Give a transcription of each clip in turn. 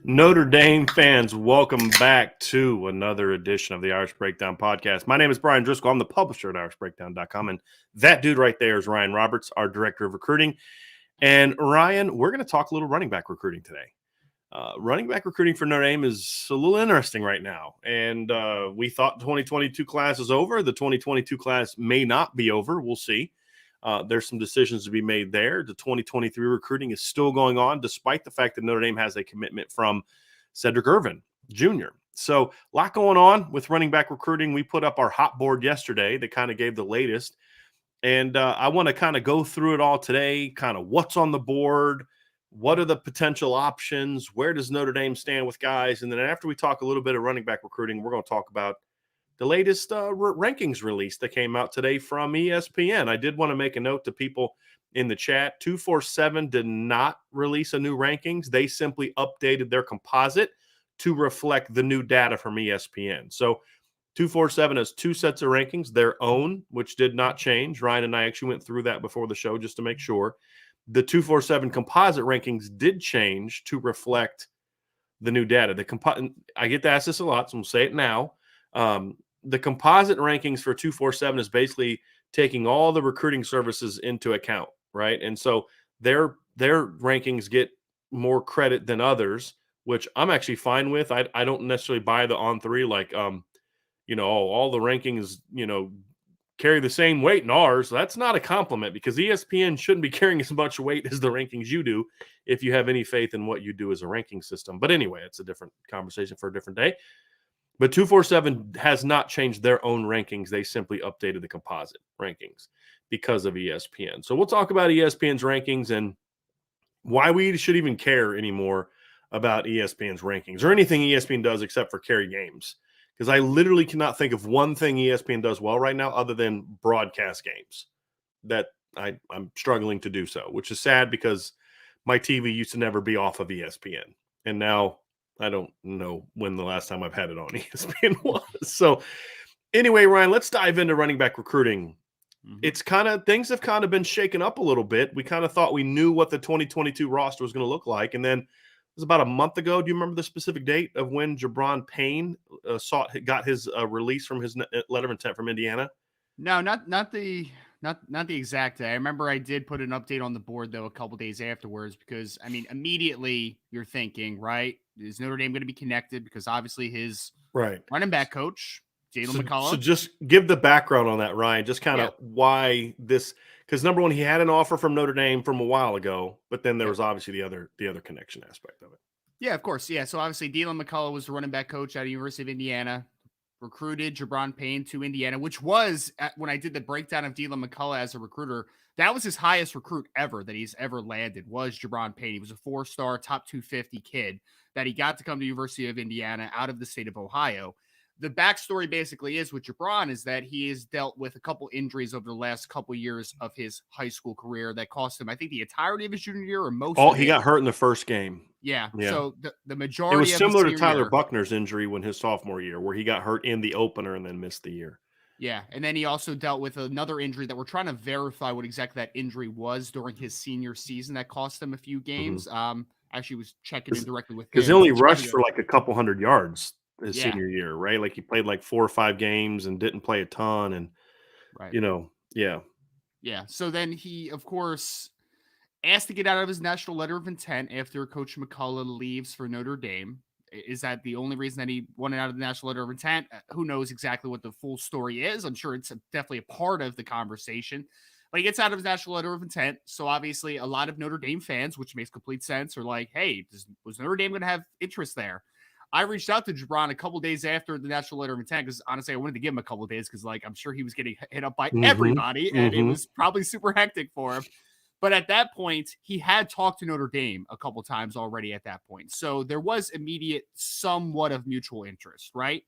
Notre Dame fans, welcome back to another edition of the Irish Breakdown podcast. My name is Brian Driscoll. I'm the publisher at irishbreakdown.com, and that dude right there is Ryan Roberts, our director of recruiting. And Ryan, we're going to talk a little running back recruiting today. Running back recruiting for Notre Dame is a little interesting right now, and we thought the 2022 class is over. The 2022 class may not be over. We'll see. There's some decisions to be made there. The 2023 recruiting is still going on, despite the fact that Notre Dame has a commitment from Cedric Irvin Jr. So a lot going on with running back recruiting. We put up our hot board yesterday that kind of gave the latest. And I want to kind of go through it all today, kind of what's on the board, what are the potential options, where does Notre Dame stand with guys? And then after we talk a little bit of running back recruiting, we're going to talk about the latest rankings release that came out today from ESPN. I did want to make a note to people in the chat. 247 did not release a new rankings. They simply updated their composite to reflect the new data from ESPN. So 247 has two sets of rankings, their own, which did not change. Ryan and I actually went through that before the show just to make sure. The 247 composite rankings did change to reflect the new data. I get to ask this a lot, so I'm going to say it now. The composite rankings for 247 is basically taking all the recruiting services into account, right? And so their rankings get more credit than others, which I'm actually fine with. I don't necessarily buy the on three, like, all the rankings, carry the same weight in ours. That's not a compliment because ESPN shouldn't be carrying as much weight as the rankings you do if you have any faith in what you do as a ranking system. But anyway, it's a different conversation for a different day. But 247 has not changed their own rankings. They simply updated the composite rankings because of ESPN. So we'll talk about ESPN's rankings and why we should even care anymore about ESPN's rankings or anything ESPN does except for carry games. Because I literally cannot think of one thing ESPN does well right now other than broadcast games that I'm struggling to do so, which is sad because my TV used to never be off of ESPN. And now I don't know when the last time I've had it on ESPN was. So anyway, Ryan, let's dive into running back recruiting. Mm-hmm. Things have kind of been shaken up a little bit. We kind of thought we knew what the 2022 roster was going to look like. And then it was about a month ago. Do you remember the specific date of when Jabron Payne got his release from his letter of intent from Indiana? No, not the exact day. I remember I did put an update on the board though a couple days afterwards because immediately you're thinking, right? Is Notre Dame going to be connected? Because obviously his running back coach, Jade Lamar. So just give the background on that, Ryan. Just kind of why this, because number one, he had an offer from Notre Dame from a while ago, but then there was obviously the other connection aspect of it. Yeah, of course. Yeah. So obviously Mccullough was the running back coach at the University of Indiana. Recruited Jabron Payne to Indiana, which was when I did the breakdown of Mccullough as a recruiter, that was his highest recruit ever that he's ever landed was Jabron Payne. He was a 4-star top 250 kid that he got to come to University of Indiana out of the state of Ohio. The backstory basically is with Jabron is that he has dealt with a couple injuries over the last couple years of his high school career that cost him, I think, the entirety of his junior year or most of it. He got hurt in the first game. Yeah. So the majority it was similar to Tyler Buckner's injury when his sophomore year, where he got hurt in the opener and then missed the year. Yeah. And then he also dealt with another injury that we're trying to verify what exactly that injury was during his senior season that cost him a few games. Mm-hmm. Actually was checking in directly with him. Because he only rushed for like a couple hundred yards his senior year, right? Like he played like 4 or 5 games and didn't play a ton. And, Yeah. So then he, of course, asked to get out of his national letter of intent after Coach Mccullough leaves for Notre Dame. Is that the only reason that he wanted out of the national letter of intent? Who knows exactly what the full story is? I'm sure it's definitely a part of the conversation. But he gets out of his national letter of intent. So obviously a lot of Notre Dame fans, which makes complete sense, are like, hey, was Notre Dame going to have interest there? I reached out to Jabron a couple days after the national letter of intent because honestly, I wanted to give him a couple of days because I'm sure he was getting hit up by everybody and it was probably super hectic for him. But at that point, he had talked to Notre Dame a couple times already at that point. So there was immediate somewhat of mutual interest, right?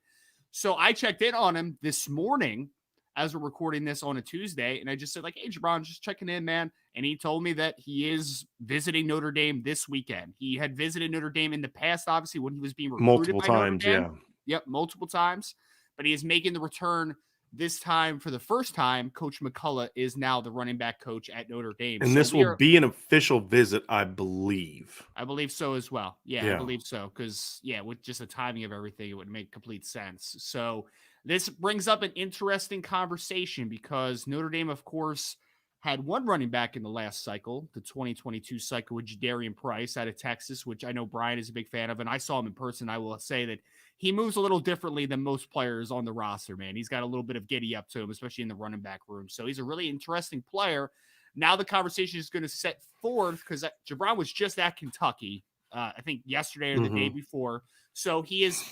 So I checked in on him this morning as we're recording this on a Tuesday. And I just said like, hey, Jabron, just checking in, man. And he told me that he is visiting Notre Dame this weekend. He had visited Notre Dame in the past, obviously, when he was being recruited multiple times, Notre Dame. Yep, multiple times. But he is making the return this time, for the first time, Coach McCullough is now the running back coach at Notre Dame. And this will be an official visit, I believe. I believe so as well. Yeah. I Yeah. believe so. Because, with just the timing of everything, it would make complete sense. So this brings up an interesting conversation because Notre Dame, of course, had one running back in the last cycle, the 2022 cycle, with Jadarian Price out of Texas, which I know Brian is a big fan of, and I saw him in person. I will say that he moves a little differently than most players on the roster, man. He's got a little bit of giddy up to him, especially in the running back room. So he's a really interesting player. Now the conversation is going to set forth because Jabron was just at Kentucky, I think yesterday or the day before. So he is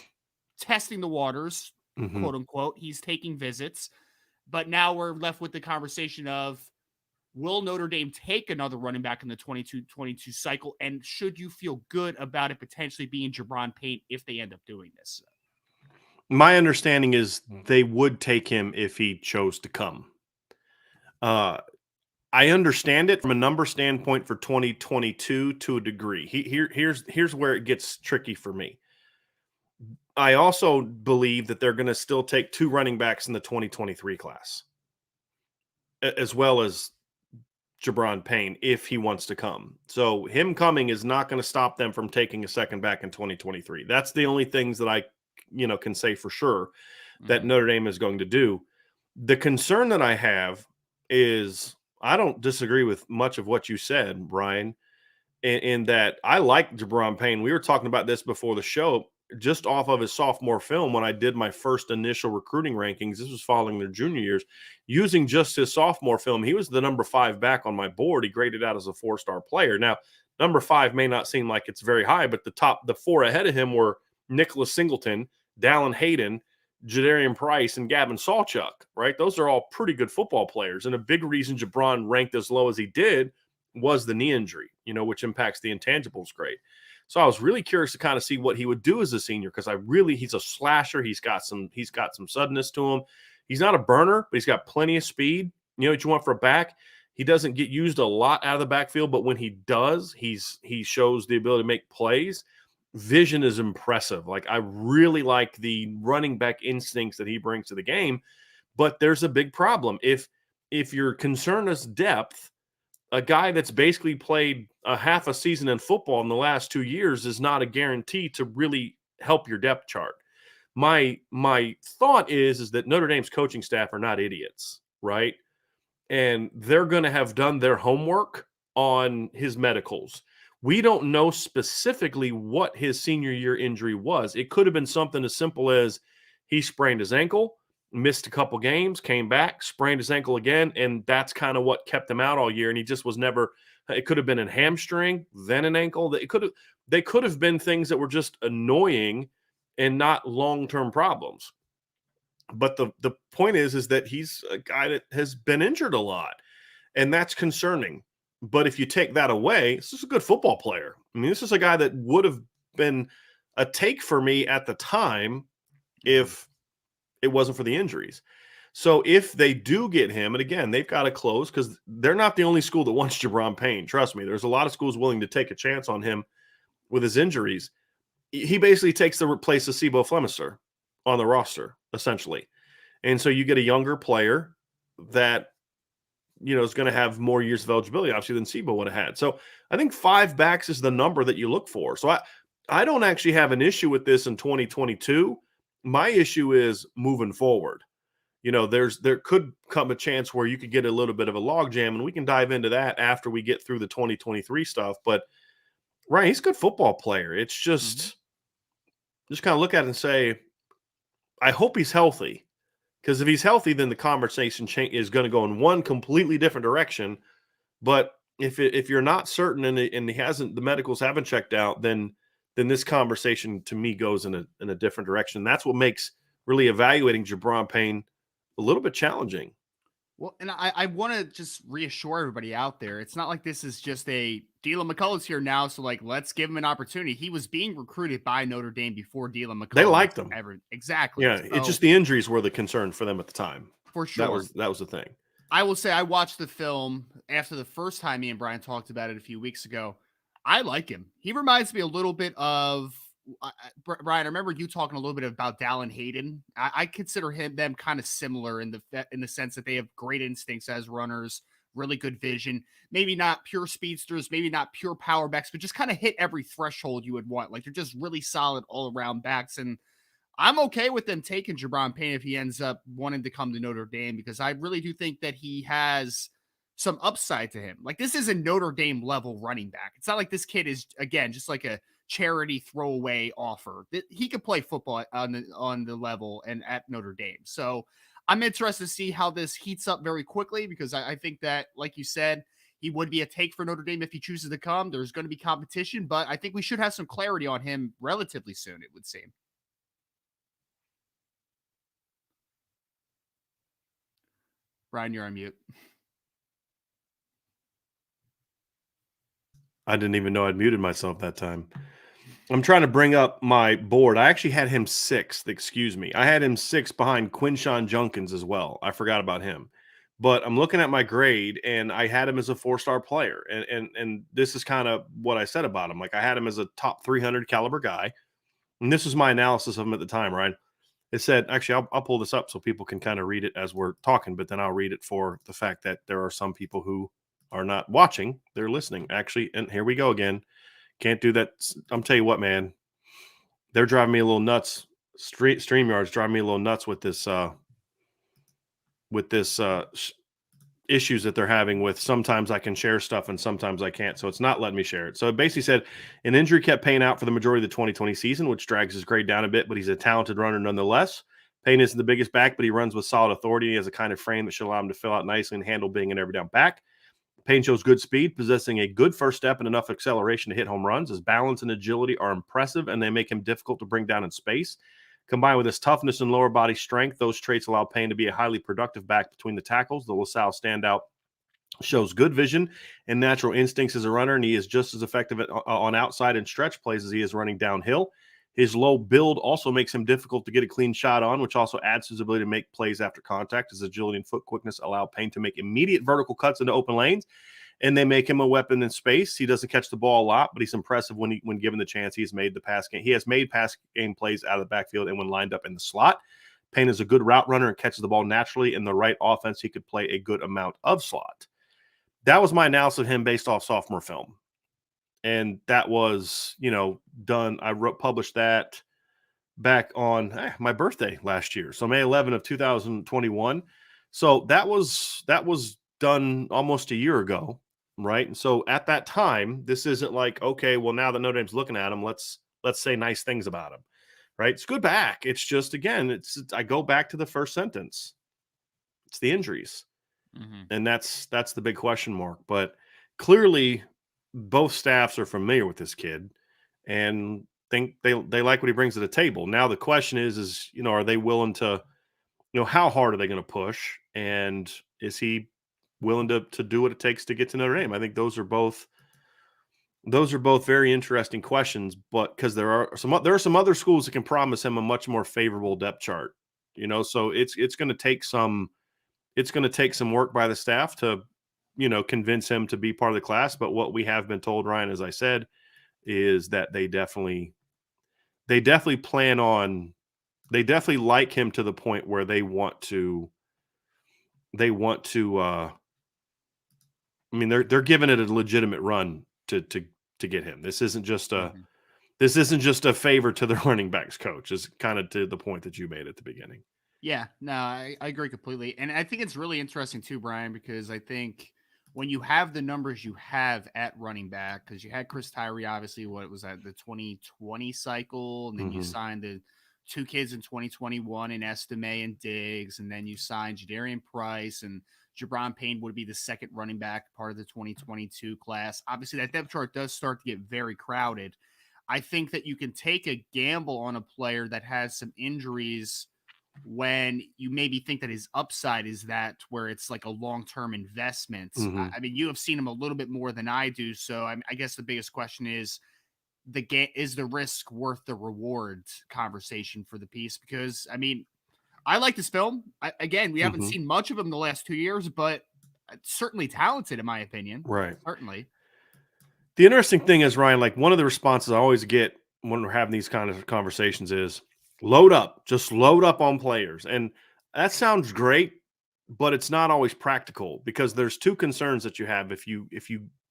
testing the waters, quote unquote. He's taking visits. But now we're left with the conversation of, will Notre Dame take another running back in the 22 cycle? And should you feel good about it potentially being Jabron Payne if they end up doing this? My understanding is they would take him if he chose to come. I understand it from a number standpoint for 2022 to a degree. Here's where it gets tricky for me. I also believe that they're going to still take 2 running backs in the 2023 class, as well as Jabron Payne if he wants to come. So him coming is not going to stop them from taking a second back in 2023. That's the only things that I, can say for sure that Notre Dame is going to do. The concern that I have is I don't disagree with much of what you said, Brian, in that I like Jabron Payne. We were talking about this before the show, just off of his sophomore film when I did my first initial recruiting rankings. This was following their junior years. Using just his sophomore film, he was the number 5 back on my board. He graded out as a 4-star player. Now, number 5 may not seem like it's very high, but the 4 ahead of him were Nicholas Singleton, Dallin Hayden, Jadarian Price, and Gavin Sawchuk, right? Those are all pretty good football players. And a big reason Jabron ranked as low as he did was the knee injury, which impacts the intangibles grade. So I was really curious to kind of see what he would do as a senior because he's a slasher. He's got some suddenness to him. He's not a burner, but he's got plenty of speed. You know what you want for a back. He doesn't get used a lot out of the backfield, but when he does, he shows the ability to make plays. Vision is impressive. Like, I really like the running back instincts that he brings to the game, but there's a big problem. If your concern is depth, a guy that's basically played a half a season in football in the last 2 years is not a guarantee to really help your depth chart. My thought is that Notre Dame's coaching staff are not idiots, right? And they're going to have done their homework on his medicals. We don't know specifically what his senior year injury was. It could have been something as simple as he sprained his ankle, missed a couple games, came back, sprained his ankle again, and that's kind of what kept him out all year. And he just was never – it could have been a hamstring, then an ankle. They could have been things that were just annoying and not long-term problems. But the point is that he's a guy that has been injured a lot, and that's concerning. But if you take that away, this is a good football player. I mean, this is a guy that would have been a take for me at the time if it wasn't for the injuries. So if they do get him, and again, they've got to close because they're not the only school that wants Jabron Payne. Trust me, there's a lot of schools willing to take a chance on him with his injuries. He basically takes the place of Sebo Flemister on the roster, essentially. And so you get a younger player that, is going to have more years of eligibility, obviously, than Sebo would have had. So I think 5 backs is the number that you look for. So I don't actually have an issue with this in 2022. My issue is moving forward. There could come a chance where you could get a little bit of a logjam, and we can dive into that after we get through the 2023 stuff. But, right, he's a good football player. It's just kind of look at it and say, I hope he's healthy. Because if he's healthy, then the conversation is going to go in one completely different direction. But if you're not certain and the medicals haven't checked out, then this conversation to me goes in a different direction. That's what makes really evaluating Jabron Payne a little bit challenging. Well, and I want to just reassure everybody out there. It's not like this is just a Dylan McCullough's here now, so let's give him an opportunity. He was being recruited by Notre Dame before Dylan McCullough. They liked him. Exactly. Yeah, it's just the injuries were the concern for them at the time. For sure. That was the thing. I will say I watched the film after the first time me and Brian talked about it a few weeks ago. I like him. He reminds me a little bit of Brian, I remember you talking a little bit about Dallin Hayden. I consider them kind of similar in the sense that they have great instincts as runners, really good vision. Maybe not pure speedsters, maybe not pure power backs, but just kind of hit every threshold you would want. Like they're just really solid all around backs. And I'm okay with them taking Jabron Payne if he ends up wanting to come to Notre Dame, because I really do think that he has some upside to him. Like this is a Notre Dame level running back. It's not like this kid is, again, just like a charity throwaway offer. He could play football on the level and at Notre Dame. So I'm interested to see how this heats up very quickly, because I think that, like you said, he would be a take for Notre Dame if he chooses to come. There's going to be competition, but I think we should have some clarity on him relatively soon, it would seem. Brian, you're on mute. I didn't even know I'd muted myself that time. I'm trying to bring up my board. I actually had him 6th, excuse me. I had him 6th behind Quinshawn Junkins as well. I forgot about him. But I'm looking at my grade, and I had him as a 4-star player. And this is kind of what I said about him. Like, I had him as a top 300 caliber guy. And this was my analysis of him at the time, right? It said, actually, I'll pull this up so people can kind of read it as we're talking, but then I'll read it for the fact that there are some people who are not watching, they're listening. Actually, and here we go again. Can't do that. I'm tell you what, man, they're driving me a little nuts. StreamYard's driving me a little nuts with this issues that they're having with sometimes I can share stuff and sometimes I can't. So it's not letting me share it. So it basically said an injury kept Payne out for the majority of the 2020 season, which drags his grade down a bit, but he's a talented runner nonetheless. Payne isn't the biggest back, but he runs with solid authority. He has a kind of frame that should allow him to fill out nicely and handle being an every down back. Payne shows good speed, possessing a good first step and enough acceleration to hit home runs. His balance and agility are impressive, and they make him difficult to bring down in space. Combined with his toughness and lower body strength, those traits allow Payne to be a highly productive back between the tackles. The LaSalle standout shows good vision and natural instincts as a runner, and he is just as effective on outside and stretch plays as he is running downhill. His low build also makes him difficult to get a clean shot on, which also adds to his ability to make plays after contact. His agility and foot quickness allow Payne to make immediate vertical cuts into open lanes, and they make him a weapon in space. He doesn't catch the ball a lot, but he's impressive when given the chance. He has made pass game plays out of the backfield and when lined up in the slot. Payne is a good route runner and catches the ball naturally. In the right offense, he could play a good amount of slot. That was my analysis of him based off sophomore film. And that was, done. I published that back on my birthday last year. So May 11 of 2021. So that was done almost a year ago. Right. And so at that time, this isn't like, okay, well, now that Notre Dame's looking at him, let's say nice things about him. Right. It's good back. It's just, again, I go back to the first sentence. It's the injuries. Mm-hmm. And that's the big question mark. But clearly, both staffs are familiar with this kid and think they like what he brings to the table. Now the question is, are they willing to, how hard are they going to push? And is he willing to do what it takes to get to Notre Dame? I think those are both very interesting questions, but because there are some other schools that can promise him a much more favorable depth chart, so it's going to take some work by the staff to, convince him to be part of the class. But what we have been told, Ryan, as I said, is that they definitely like him to the point where they want to, they're giving it a legitimate run to get him. This isn't just a favor to the running backs coach, is kind of to the point that you made at the beginning. Yeah, no, I agree completely. And I think it's really interesting too, Brian, because I think when you have the numbers you have at running back, because you had Chris Tyree, obviously, what was that, the 2020 cycle, and then you signed the 2 kids in 2021 in Estime and Diggs, and then you signed Jadarian Price, and Jabron Payne would be the second running back part of the 2022 class. Obviously, that depth chart does start to get very crowded. I think that you can take a gamble on a player that has some injuries when you maybe think that his upside is that where it's like a long-term investment. Mm-hmm. I mean, you have seen him a little bit more than I do. So I guess the biggest question is is the risk worth the reward conversation for the piece? Because I like this film. We haven't seen much of him the last 2 years, but certainly talented in my opinion. Right. Certainly. The interesting thing is, Ryan, like one of the responses I always get when we're having these kind of conversations is load up, just load up on players. And that sounds great, but it's not always practical because there's two concerns that you have if you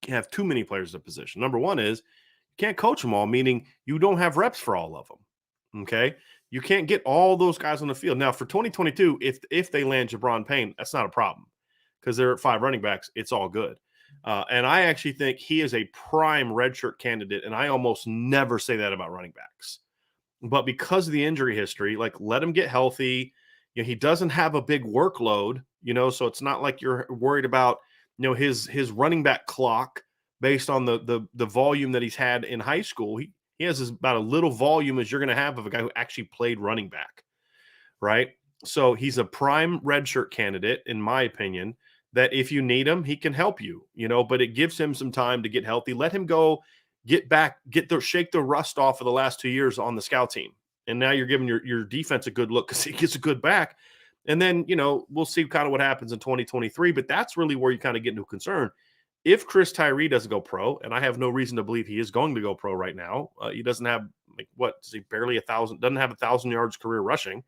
have too many players at a position. Number one is you can't coach them all, meaning you don't have reps for all of them. Okay. You can't get all those guys on the field. Now for 2022, if they land Jabron Payne, that's not a problem because they're at 5 running backs. It's all good. And I actually think he is a prime redshirt candidate, and I almost never say that about running backs. But because of the injury history, like let him get healthy. You know, he doesn't have a big workload, so it's not like you're worried about, his running back clock based on the volume that he's had in high school. He has about a little volume as you're going to have of a guy who actually played running back, right? So he's a prime redshirt candidate, in my opinion, that if you need him, he can help you, but it gives him some time to get healthy. Let him go, get back, shake the rust off of the last 2 years on the scout team. And now you're giving your defense a good look because he gets a good back. And then, we'll see kind of what happens in 2023, but that's really where you kind of get into concern. If Chris Tyree doesn't go pro, and I have no reason to believe he is going to go pro right now, he doesn't have barely 1,000, doesn't have 1,000 yards career rushing.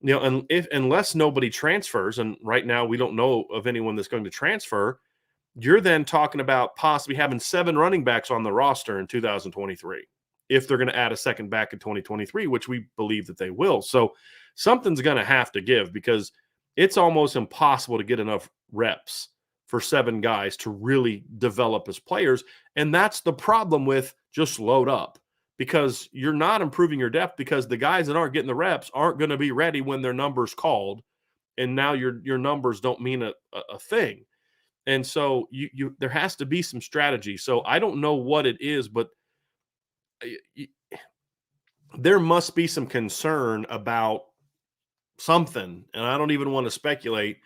And unless nobody transfers, and right now we don't know of anyone that's going to transfer, you're then talking about possibly having 7 running backs on the roster in 2023 if they're going to add a second back in 2023, which we believe that they will. So something's going to have to give because it's almost impossible to get enough reps for 7 guys to really develop as players. And that's the problem with just load up. Because you're not improving your depth because the guys that aren't getting the reps aren't going to be ready when their number's called. And now your numbers don't mean a thing. And so there has to be some strategy. So I don't know what it is, but there must be some concern about something. And I don't even want to speculate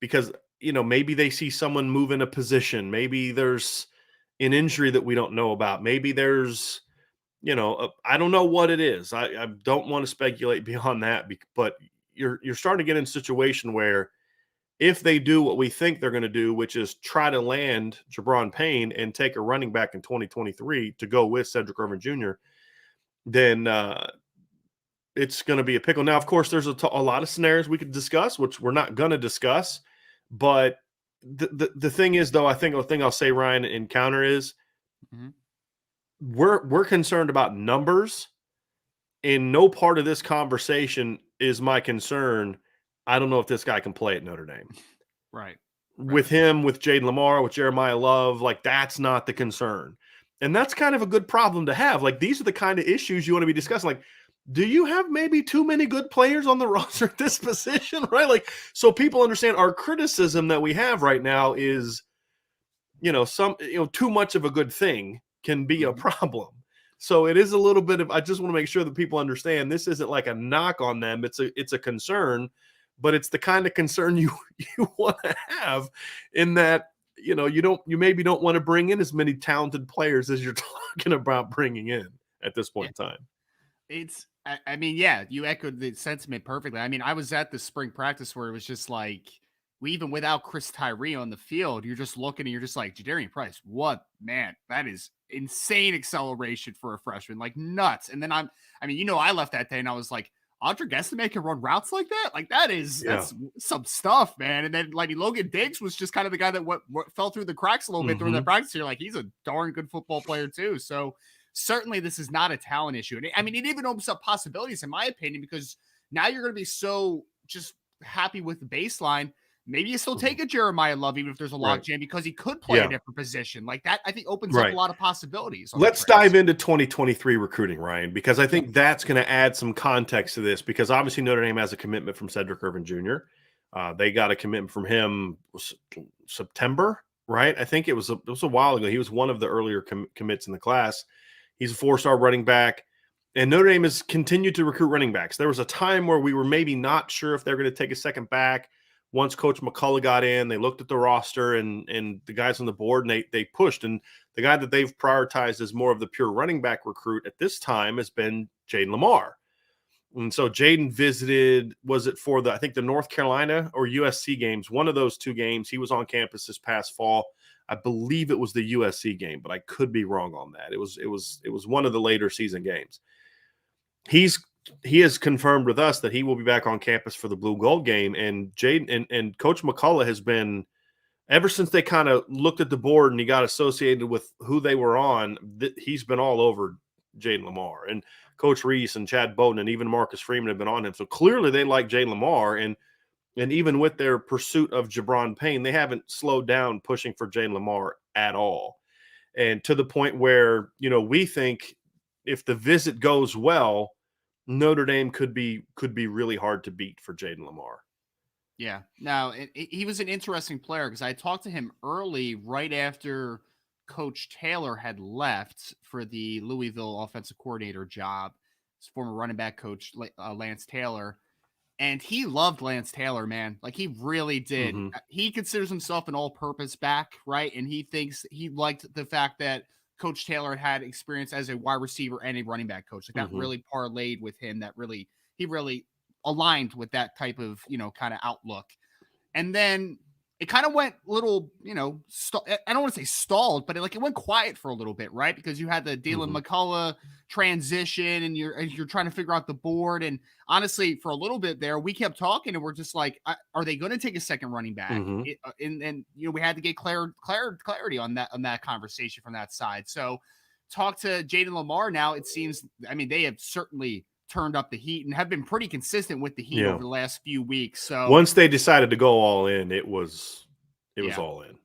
because, maybe they see someone move in a position. Maybe there's an injury that we don't know about. Maybe there's, I don't know what it is. I don't want to speculate beyond that, but you're starting to get in a situation where if they do what we think they're going to do, which is try to land Jabron Payne and take a running back in 2023 to go with Cedric Irvin Jr., then it's going to be a pickle. Now, of course, there's a lot of scenarios we could discuss, which we're not going to discuss. But the thing is, though, I think the thing I'll say, Ryan, in counter is we're concerned about numbers. In no part of this conversation is my concern. I don't know if this guy can play at Notre Dame. Right. With him, with Jade Lamar, with Jeremiah Love, like that's not the concern. And that's kind of a good problem to have. Like these are the kind of issues you want to be discussing. Like, do you have maybe too many good players on the roster at this position, right? Like, so people understand our criticism that we have right now is, too much of a good thing can be a problem. So it is a little bit of, I just want to make sure that people understand this isn't like a knock on them. It's a concern, but it's the kind of concern you want to have in that, you maybe don't want to bring in as many talented players as you're talking about bringing in at this point in time. You echoed the sentiment perfectly. I mean, I was at the spring practice where it was just like, even without Chris Tyree on the field, you're just looking and you're just like, Jadarian Price, that is insane acceleration for a freshman, like nuts. And then I left that day and I was like, Audra Guessame can run routes like that? Like that's some stuff, man. And then like Logan Diggs was just kind of the guy that what fell through the cracks a little bit during that practice here. Like he's a darn good football player too. So certainly this is not a talent issue. And it even opens up possibilities in my opinion, because now you're going to be so just happy with the baseline. Maybe you still take a Jeremiah Love, even if there's a logjam, because he could play a different position. Like that, I think opens up a lot of possibilities. Let's dive into 2023 recruiting, Ryan, because I think that's going to add some context to this, because obviously Notre Dame has a commitment from Cedric Irvin Jr. They got a commitment from him September, right? I think it was a while ago. He was one of the earlier commits in the class. He's a 4-star running back. And Notre Dame has continued to recruit running backs. There was a time where we were maybe not sure if they're going to take a second back. Once Coach Mccullough got in, they looked at the roster and the guys on the board, and they pushed. And the guy that they've prioritized as more of the pure running back recruit at this time has been Jade Lamar. And so Jaden visited, was it for the North Carolina or USC games? One of those 2 games. He was on campus this past fall. I believe it was the USC game, but I could be wrong on that. It was one of the later season games. He has confirmed with us that he will be back on campus for the Blue Gold game, and Jade and Coach McCullough has been, ever since they kind of looked at the board and he got associated with who they were on, he's been all over Jade Lamar, and Coach Reese and Chad Bowden and even Marcus Freeman have been on him. So clearly they like Jade Lamar, and even with their pursuit of Jabron Payne, they haven't slowed down pushing for Jade Lamar at all. And to the point where, we think if the visit goes well, Notre Dame could be really hard to beat for Jaden Lamar. Yeah. Now, he was an interesting player because I talked to him early, right after Coach Taylor had left for the Louisville offensive coordinator job. His former running back coach, Lance Taylor. And he loved Lance Taylor, man. Like, he really did. Mm-hmm. He considers himself an all-purpose back, right? And he thinks he liked the fact that Coach Taylor had experience as a wide receiver and a running back coach. Like, that Mm-hmm. really parlayed with him. He really aligned with that type of, kind of outlook. And then it kind of went little, I don't want to say stalled, but it went quiet for a little bit, right? Because you had the Dylan McCullough transition, and you're trying to figure out the board. And honestly, for a little bit there, we kept talking, and we're just like, are they going to take a second running back? Mm-hmm. And we had to get clarity on that conversation from that side. So talk to Jade Lamar now. It seems, they have certainly turned up the heat and have been pretty consistent with the heat over the last few weeks. So once they decided to go all in, it was all in.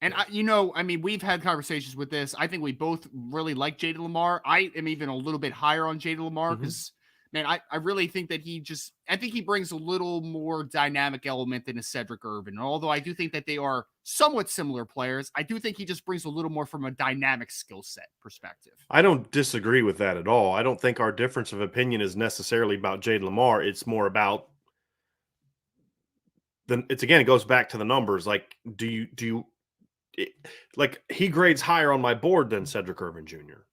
And we've had conversations with this. I think we both really like Jade Lamar. I am even a little bit higher on Jade Lamar because, I really think that I think he brings a little more dynamic element than a Cedric Irvin. And although I do think that they are somewhat similar players, I do think he just brings a little more from a dynamic skill set perspective. I don't disagree with that at all. I don't think our difference of opinion is necessarily about Jade Lamar. It's more about it goes back to the numbers. Like, like, he grades higher on my board than Cedric Irvin Jr.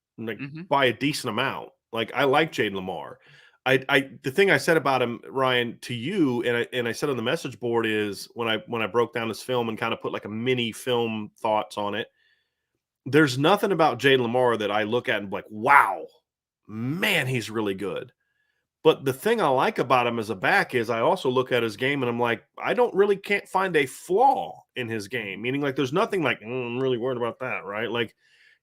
By a decent amount. Like, I like Jade Lamar. The thing I said about him, Ryan, to you, and I said on the message board is when I broke down his film and kind of put like a mini film thoughts on it. There's nothing about Jade Lamar that I look at and be like, wow, man, he's really good. But the thing I like about him as a back is I also look at his game and I'm like, I can't find a flaw in his game. Meaning, like, there's nothing like, I'm really worried about that, right? Like,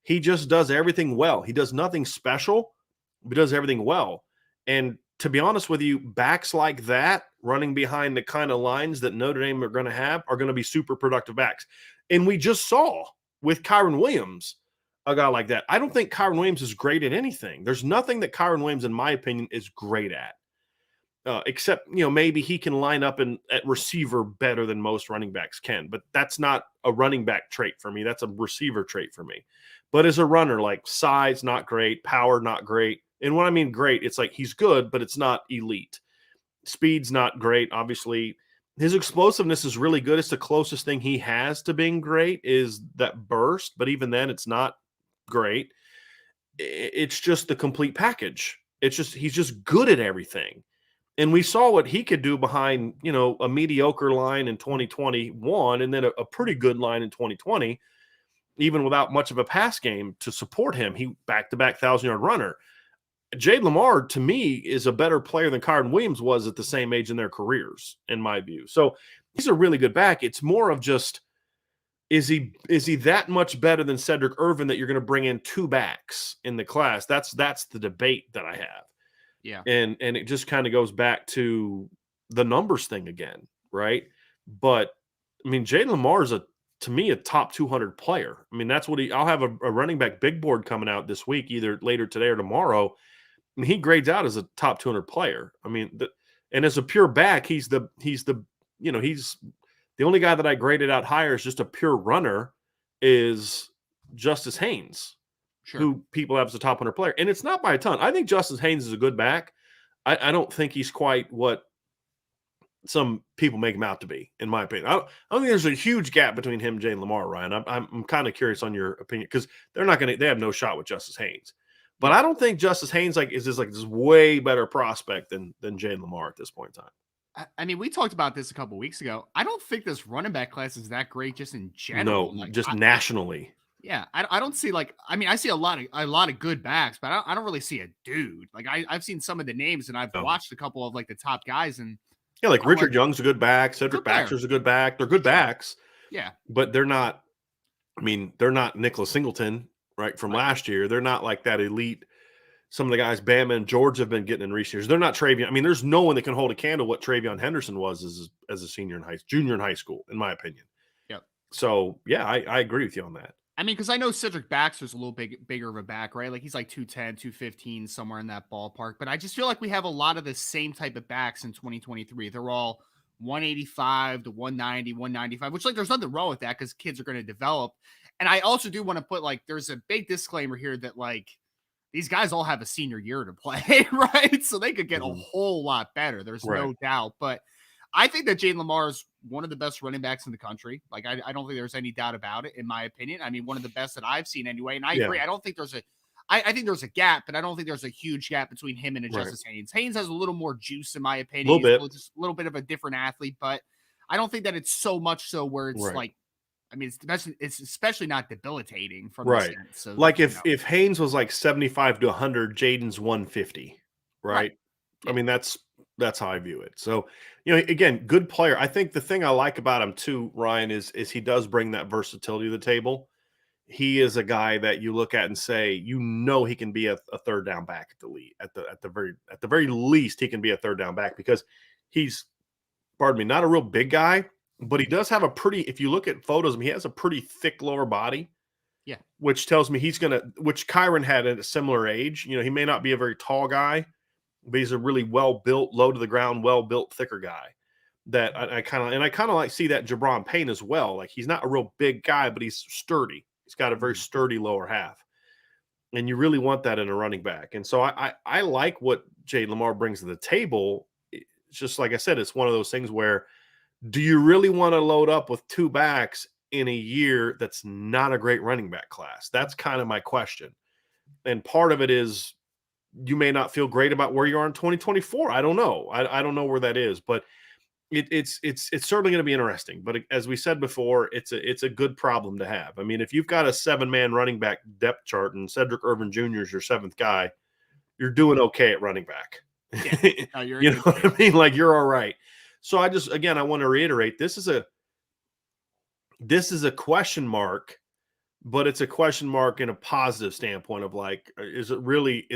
he just does everything well. He does nothing special, but does everything well. And to be honest with you, backs like that, running behind the kind of lines that Notre Dame are going to have, are going to be super productive backs. And we just saw with Kyron Williams, a guy like that. I don't think Kyron Williams is great at anything. There's nothing that Kyron Williams, in my opinion, is great at. Except, maybe he can line up at receiver better than most running backs can. But that's not a running back trait for me. That's a receiver trait for me. But as a runner, like, size, not great. Power, not great. And when I mean great, it's like he's good, but it's not elite. Speed's not great, obviously. His explosiveness is really good. It's the closest thing he has to being great is that burst. But even then, it's not great. It's just the complete package. He's just good at everything. And we saw what he could do behind, a mediocre line in 2021 and then a pretty good line in 2020, even without much of a pass game to support him. He back-to-back 1,000-yard runner. Jade Lamar, to me, is a better player than Kyron Williams was at the same age in their careers, in my view. So he's a really good back. It's more of just, is he that much better than Cedric Irvin that you're going to bring in two backs in the class? That's the debate that I have. Yeah. And it just kind of goes back to the numbers thing again, right? But, Jade Lamar is, to me, a top 200 player. That's what I'll have a running back big board coming out this week, either later today or tomorrow. He grades out as a top 200 player. And as a pure back, he's the only guy that I graded out higher is just a pure runner is Justice Haynes, who people have as a top 100 player. And it's not by a ton. I think Justice Haynes is a good back. I don't think he's quite what some people make him out to be, in my opinion. I don't think there's a huge gap between him and Jade Lamar, Ryan. I'm kind of curious on your opinion because they have no shot with Justice Haynes. But I don't think Justice Haynes is this way better prospect than Jade Lamar at this point in time. I mean, we talked about this a couple weeks ago. I don't think this running back class is that great just in general. No, just nationally. Yeah, I don't see like I mean I see a lot of good backs, but I don't really see a dude. Like I've seen some of the names and I've No. watched a couple of like the top guys and Yeah, like I'm Richard like, Young's a good back. Cedric good player. Baxter's a good back. They're good Sure. backs, Yeah, but they're not. I mean, they're not Nicholas Singleton, right, from right. last year. They're not like that elite. Some of the guys Bama and George have been getting in recent years. They're not Travion. I mean, there's no one that can hold a candle what Travion Henderson was as a junior in high school, in my opinion. Yep. So yeah, I agree with you on that. I mean, because I know Cedric Baxter's a little bigger of a back, right? Like he's like 210, 215, somewhere in that ballpark. But I just feel like we have a lot of the same type of backs in 2023. They're all 185 to 190, 195, which like there's nothing wrong with that because kids are going to develop. And I also do want to put like there's a big disclaimer here that like these guys all have a senior year to play, right? So they could get a whole lot better. There's no doubt. But I think that Jade Lamar is one of the best running backs in the country. Like, I don't think there's any doubt about it, in my opinion. I mean, one of the best that I've seen anyway. And I agree. I don't think there's I think there's a gap, but I don't think there's a huge gap between him and a Justice Haynes. Haynes has a little more juice, in my opinion. He's just a little bit of a different athlete, but I don't think that it's so much so where it's like, I mean, it's especially not debilitating from the sense. So, like if Haynes was like 75 to 100, Jaden's 150, right? Yeah. I mean, that's how I view it. So, again, good player. I think the thing I like about him too, Ryan, is he does bring that versatility to the table. He is a guy that you look at and say, he can be a third down back at the very least, he can be a third down back because he's, not a real big guy, but he does have if you look at photos of him, he has a pretty thick lower body. Yeah. Which tells me which Kyron had at a similar age. He may not be a very tall guy, but he's a really well-built, low to the ground, well-built, thicker guy that I kind of like see that Jabron Payne as well. Like he's not a real big guy, but he's sturdy. He's got a very sturdy lower half. And you really want that in a running back. And so I like what Jade Lamar brings to the table. It's just like I said, it's one of those things where do you really want to load up with two backs in a year that's not a great running back class? That's kind of my question. And part of it is you may not feel great about where you are in 2024. I don't know. I don't know where that is, but it's certainly going to be interesting. But as we said before, it's a good problem to have. I mean, if you've got a 7-man running back depth chart and Cedric Irvin Jr. is your 7th guy, you're doing okay at running back. Yeah. No, you know what I mean? Like you're all right. So I want to reiterate, this is a question mark, but it's a question mark in a positive standpoint of like, is it really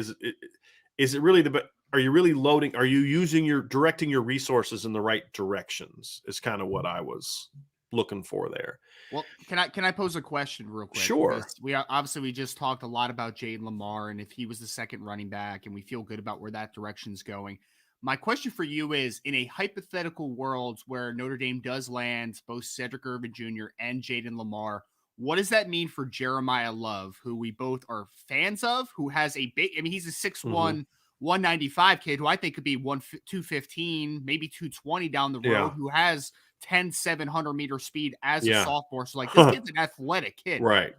are you really loading? Are you directing your resources in the right directions is kind of what I was looking for there. Well, can I pose a question real quick? Sure. Because we just talked a lot about Jade Lamar and if he was the second running back and we feel good about where that direction's going. My question for you is, in a hypothetical world where Notre Dame does land both Cedric Irvin Jr. and Jaden Lamar, what does that mean for Jeremiah Love, who we both are fans of, who has a big, I mean, he's a 6'1", 195 kid who I think could be 215, maybe 220 down the road, who has 700-meter speed as a sophomore. So, like, this kid's an athletic kid. Right.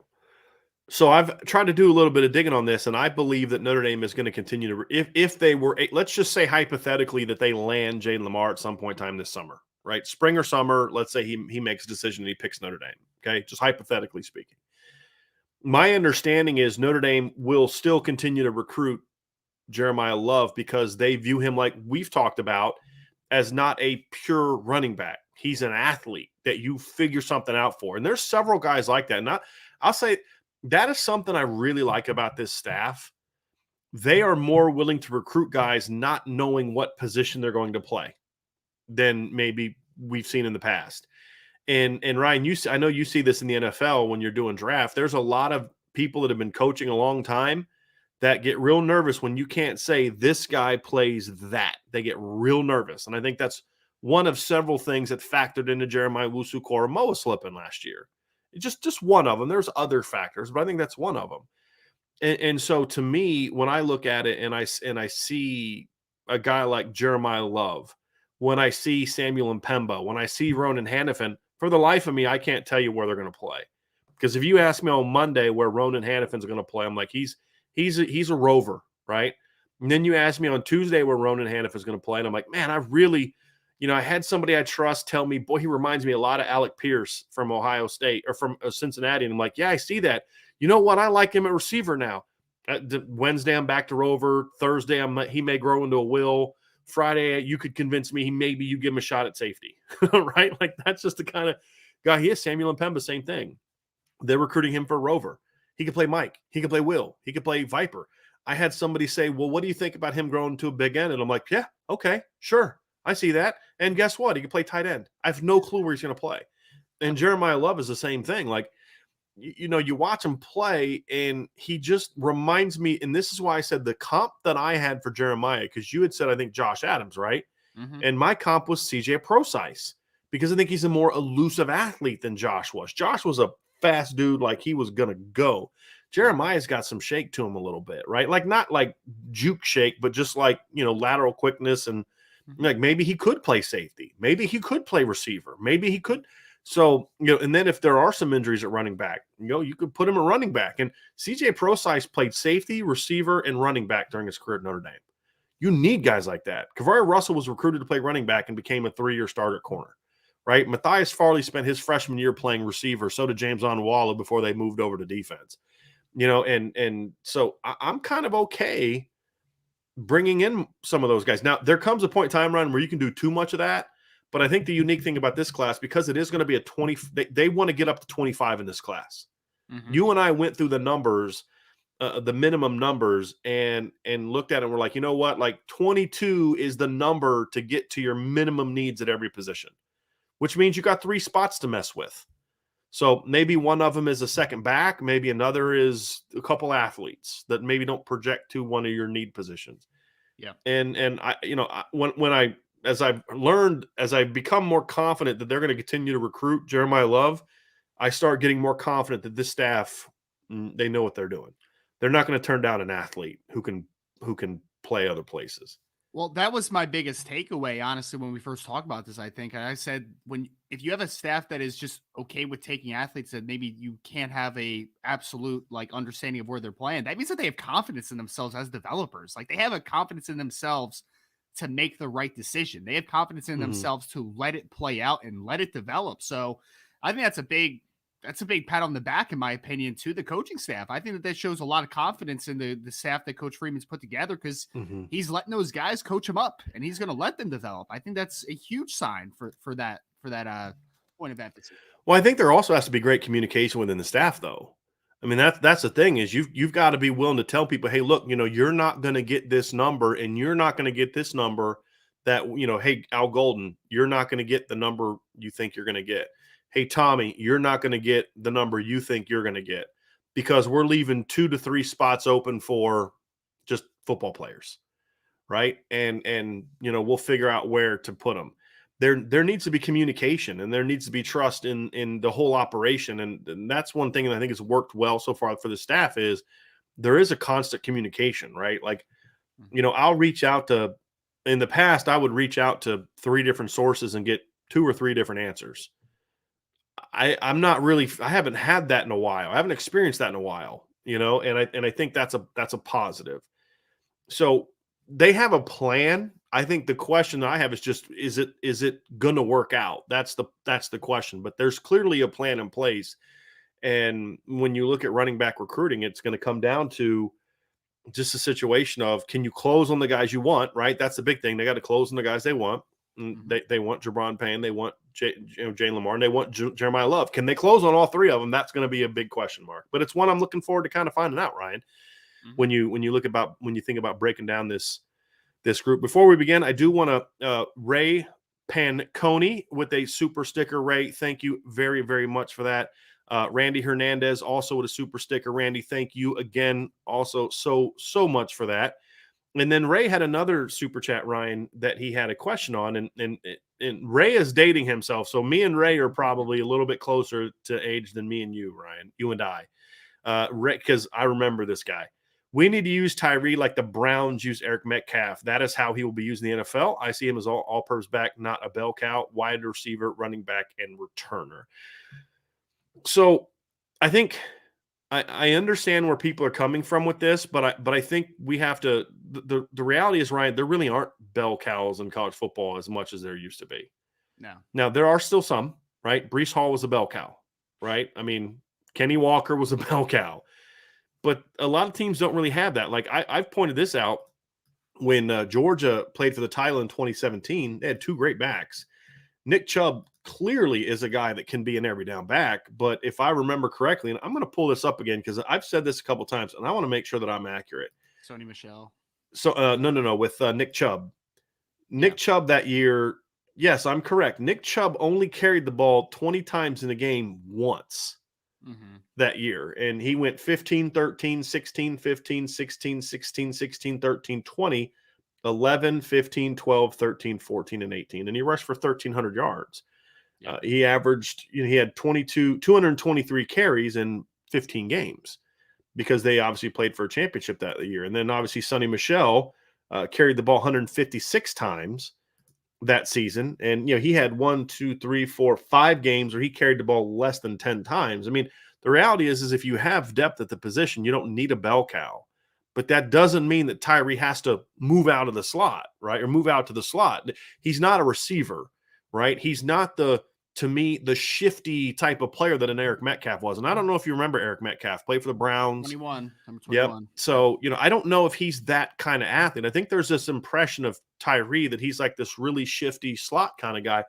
So I've tried to do a little bit of digging on this, and I believe that Notre Dame is going to continue to if they were let's just say hypothetically that they land Jade Lamar at some point in time this summer, right? Spring or summer, let's say he makes a decision and he picks Notre Dame. Okay, just hypothetically speaking. My understanding is Notre Dame will still continue to recruit Jeremiah Love because they view him, like we've talked about, as not a pure running back. He's an athlete that you figure something out for. And there's several guys like that. And I'll say that is something I really like about this staff. They are more willing to recruit guys not knowing what position they're going to play than maybe we've seen in the past. And Ryan, I know you see this in the NFL when you're doing draft. There's a lot of people that have been coaching a long time that get real nervous when you can't say this guy plays that. They get real nervous. And I think that's one of several things that factored into Jeremiah Wusu-Koramoah slipping last year. Just one of them. There's other factors, but I think that's one of them. And so to me, when I look at it and I see a guy like Jeremiah Love, when I see Samuel Mpemba, when I see Ronan Hannafin, for the life of me, I can't tell you where they're going to play. Because if you ask me on Monday where Ronan Hannafin's going to play, I'm like, he's a rover, right? And then you ask me on Tuesday where Ronan Hannafin is going to play, and I'm like, man, I really, I had somebody I trust tell me, boy, he reminds me a lot of Alec Pierce from Ohio State or from Cincinnati. And I'm like, yeah, I see that. You know what? I like him at receiver now. Wednesday, I'm back to Rover. Thursday, he may grow into a Will. Friday, you could convince me maybe you give him a shot at safety, right? Like that's just the kind of guy he is. Samuel Mpemba, same thing. They're recruiting him for Rover. He could play Mike. He could play Will. He could play Viper. I had somebody say, well, what do you think about him growing to a big end? And I'm like, yeah, okay, sure. I see that. And guess what? He can play tight end. I have no clue where he's going to play. And Jeremiah Love is the same thing. Like, you watch him play, and he just reminds me, and this is why I said the comp that I had for Jeremiah, because you had said, I think, Josh Adams, right? Mm-hmm. And my comp was CJ Procise, because I think he's a more elusive athlete than Josh was. Josh was a fast dude, like he was going to go. Jeremiah's got some shake to him a little bit, right? Like not like juke shake, but just like, lateral quickness, and like maybe he could play safety. Maybe he could play receiver. Maybe he could. So, and then if there are some injuries at running back, you could put him at running back. And CJ Procise played safety, receiver, and running back during his career at Notre Dame. You need guys like that. Kavari Russell was recruited to play running back and became a 3-year starter at corner, right? Matthias Farley spent his freshman year playing receiver. So did James Onwualu before they moved over to defense. And so I'm kind of okay bringing in some of those guys. Now, there comes a point in time, Ryan, where you can do too much of that. But I think the unique thing about this class, because it is going to be a 20, they want to get up to 25 in this class. Mm-hmm. You and I went through the numbers, the minimum numbers, and looked at it and we're like, you know what? Like 22 is the number to get to your minimum needs at every position, which means you got 3 spots to mess with. So maybe one of them is a second back. Maybe another is a couple athletes that maybe don't project to one of your need positions. Yeah. And I, when I, as I've become more confident that they're going to continue to recruit Jeremiah Love, I start getting more confident that this staff, they know what they're doing. They're not going to turn down an athlete who can play other places. Well, that was my biggest takeaway, honestly, when we first talked about this, I think. And I said, if you have a staff that is just okay with taking athletes that maybe you can't have a absolute understanding of where they're playing, that means that they have confidence in themselves as developers. Like they have a confidence in themselves to make the right decision. They have confidence in themselves to let it play out and let it develop. So I think that's a big pat on the back, in my opinion, to the coaching staff. I think that shows a lot of confidence in the staff that Coach Freeman's put together, because he's letting those guys coach them up and he's going to let them develop. I think that's a huge sign for that point of emphasis. Well, I think there also has to be great communication within the staff, though. I mean, that's the thing is you've got to be willing to tell people, hey, look, you're not going to get this number and you're not going to get this number that, hey, Al Golden, you're not going to get the number you think you're going to get. Hey, Tommy, you're not going to get the number you think you're going to get, because we're leaving 2 to 3 spots open for just football players, right? And we'll figure out where to put them. There needs to be communication and there needs to be trust in the whole operation. And that's one thing that I think has worked well so far for the staff is there is a constant communication, right? Like, I'll reach out to, in the past, I would reach out to 3 different sources and get 2 or 3 different answers. I haven't had that in a while. I haven't experienced that in a while, and I think that's a positive. So they have a plan. I think the question that I have is just, is it going to work out? That's the question, but there's clearly a plan in place. And when you look at running back recruiting, it's going to come down to just a situation of, can you close on the guys you want, right? That's the big thing. They got to close on the guys they want. They want Jabron Payne, they want Jade Lamar, and they want Jeremiah Love. Can they close on all 3 of them? That's going to be a big question mark. But it's one I'm looking forward to kind of finding out, Ryan. When you think about breaking down this group. Before we begin, I do want to Ray Panconi with a super sticker. Ray, thank you very, very much for that. Randy Hernandez also with a super sticker. Randy, thank you again also so much for that. And then Ray had another super chat, Ryan, that he had a question on, and Ray is dating himself. So me and Ray are probably a little bit closer to age than me and you, Ryan, you and I. Ray, because I remember this guy. We need to use Tyree like the Browns use Eric Metcalf. That is how he will be used in the NFL. I see him as all-purpose back, not a bell cow, wide receiver, running back, and returner. So I think I understand where people are coming from with this, but I think we have to. The reality is, Ryan, there really aren't bell cows in college football as much as there used to be. No. Now there are still some, right? Brees Hall was a bell cow, right? I mean, Kenny Walker was a bell cow, but a lot of teams don't really have that. Like I've pointed this out when Georgia played for the title in 2017. They had two great backs. Nick Chubb clearly is a guy that can be an every down back, but if I remember correctly, and I'm going to pull this up again because I've said this a couple times, and I want to make sure that I'm accurate. Sony Michel. So no, with Nick Chubb. Nick Chubb that year, yes, I'm correct. Nick Chubb only carried the ball 20 times in a game once that year, and he went 15, 13, 16, 15, 16, 16, 16, 13, 20, 11, 15, 12, 13, 14, and 18, and he rushed for 1,300 yards. He averaged, he had 223 carries in 15 games because they obviously played for a championship that year. And then obviously Sony Michel carried the ball 156 times that season. And, he had 5 games where he carried the ball less than 10 times. I mean, the reality is if you have depth at the position, you don't need a bell cow. But that doesn't mean that Tyree has to move out of the slot, right? Or move out to the slot. He's not a receiver, right? He's not the shifty type of player that an Eric Metcalf was. And I don't know if you remember Eric Metcalf, played for the Browns. Number 21. Yep. So, I don't know if he's that kind of athlete. I think there's this impression of Tyree that he's like this really shifty slot kind of guy.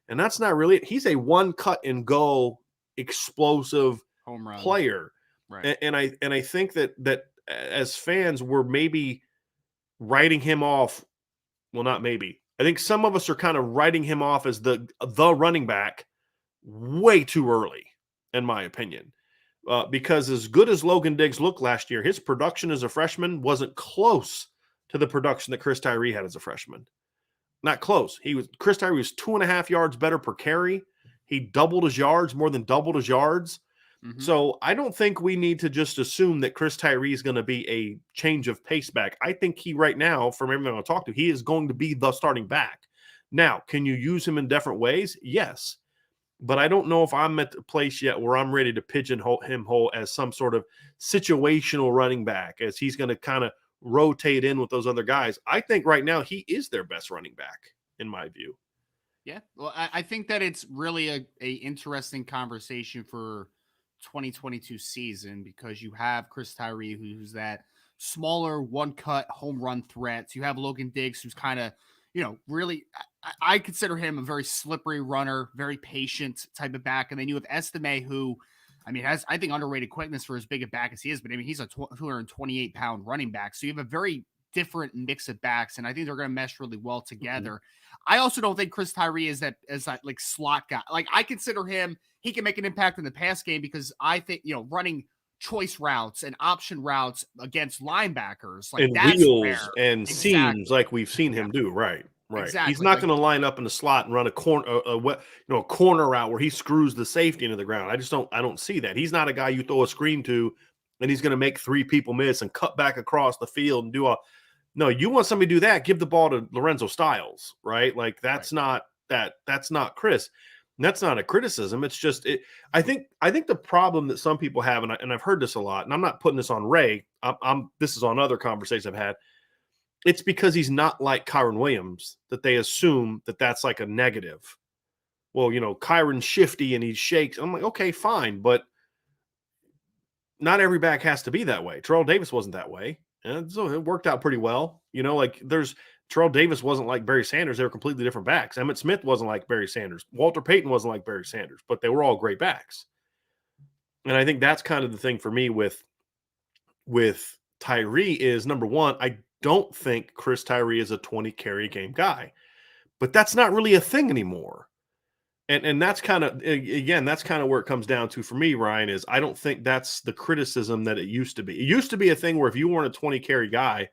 And that's not really it. He's a one cut and go explosive home run player. Right. And I think that as fans, we're maybe writing him off. Well, not maybe. I think some of us are kind of writing him off as the running back way too early, in my opinion. Because as good as Logan Diggs looked last year, his production as a freshman wasn't close to the production that Chris Tyree had as a freshman. Not close. Chris Tyree was 2.5 yards better per carry. He doubled his yards, more than doubled his yards. So I don't think we need to just assume that Chris Tyree is going to be a change of pace back. I think he right now, from everyone I talk to, he is going to be the starting back. Now, can you use him in different ways? Yes. But I don't know if I'm at the place yet where I'm ready to pigeonhole him as some sort of situational running back, as he's going to kind of rotate in with those other guys. I think right now he is their best running back, in my view. Yeah. Well, I think that it's really a interesting conversation for 2022 season because you have Chris Tyree, who's that smaller one-cut home run threat. You have Logan Diggs, who's kind of, really, I consider him a very slippery runner, very patient type of back. And then you have Estime, who, has, I think, underrated quickness for as big a back as he is, but he's a 228-pound running back. So you have a very different mix of backs, and I think they're going to mesh really well together. I also don't think Chris Tyree is that like slot guy. Like I consider him, he can make an impact in the pass game because I think, running choice routes and option routes against linebackers, like and that's wheels rare. and seams like we've seen him do. Right. Exactly. He's not going to line up in the slot and run a corner route where he screws the safety into the ground. I don't see that. He's not a guy you throw a screen to and he's going to make 3 people miss and cut back across the field and do no, you want somebody to do that, give the ball to Lorenzo Styles, right? Like that's not Chris. And that's not a criticism. It's just I think the problem that some people have, and I've heard this a lot, and I'm not putting this on Ray. This is on other conversations I've had. It's because he's not like Kyron Williams that they assume that that's like a negative. Well, Kyron's shifty and he shakes. I'm like, okay, fine, but not every back has to be that way. Terrell Davis wasn't that way. And so it worked out pretty well. Terrell Davis wasn't like Barry Sanders. They were completely different backs. Emmitt Smith wasn't like Barry Sanders. Walter Payton wasn't like Barry Sanders, but they were all great backs. And I think that's kind of the thing for me with Tyree is, number one, I don't think Chris Tyree is a 20 carry game guy, but that's not really a thing anymore. And that's kind of, again, that's kind of where it comes down to for me, Ryan, is I don't think that's the criticism that it used to be. It used to be a thing where if you weren't a 20 carry guy,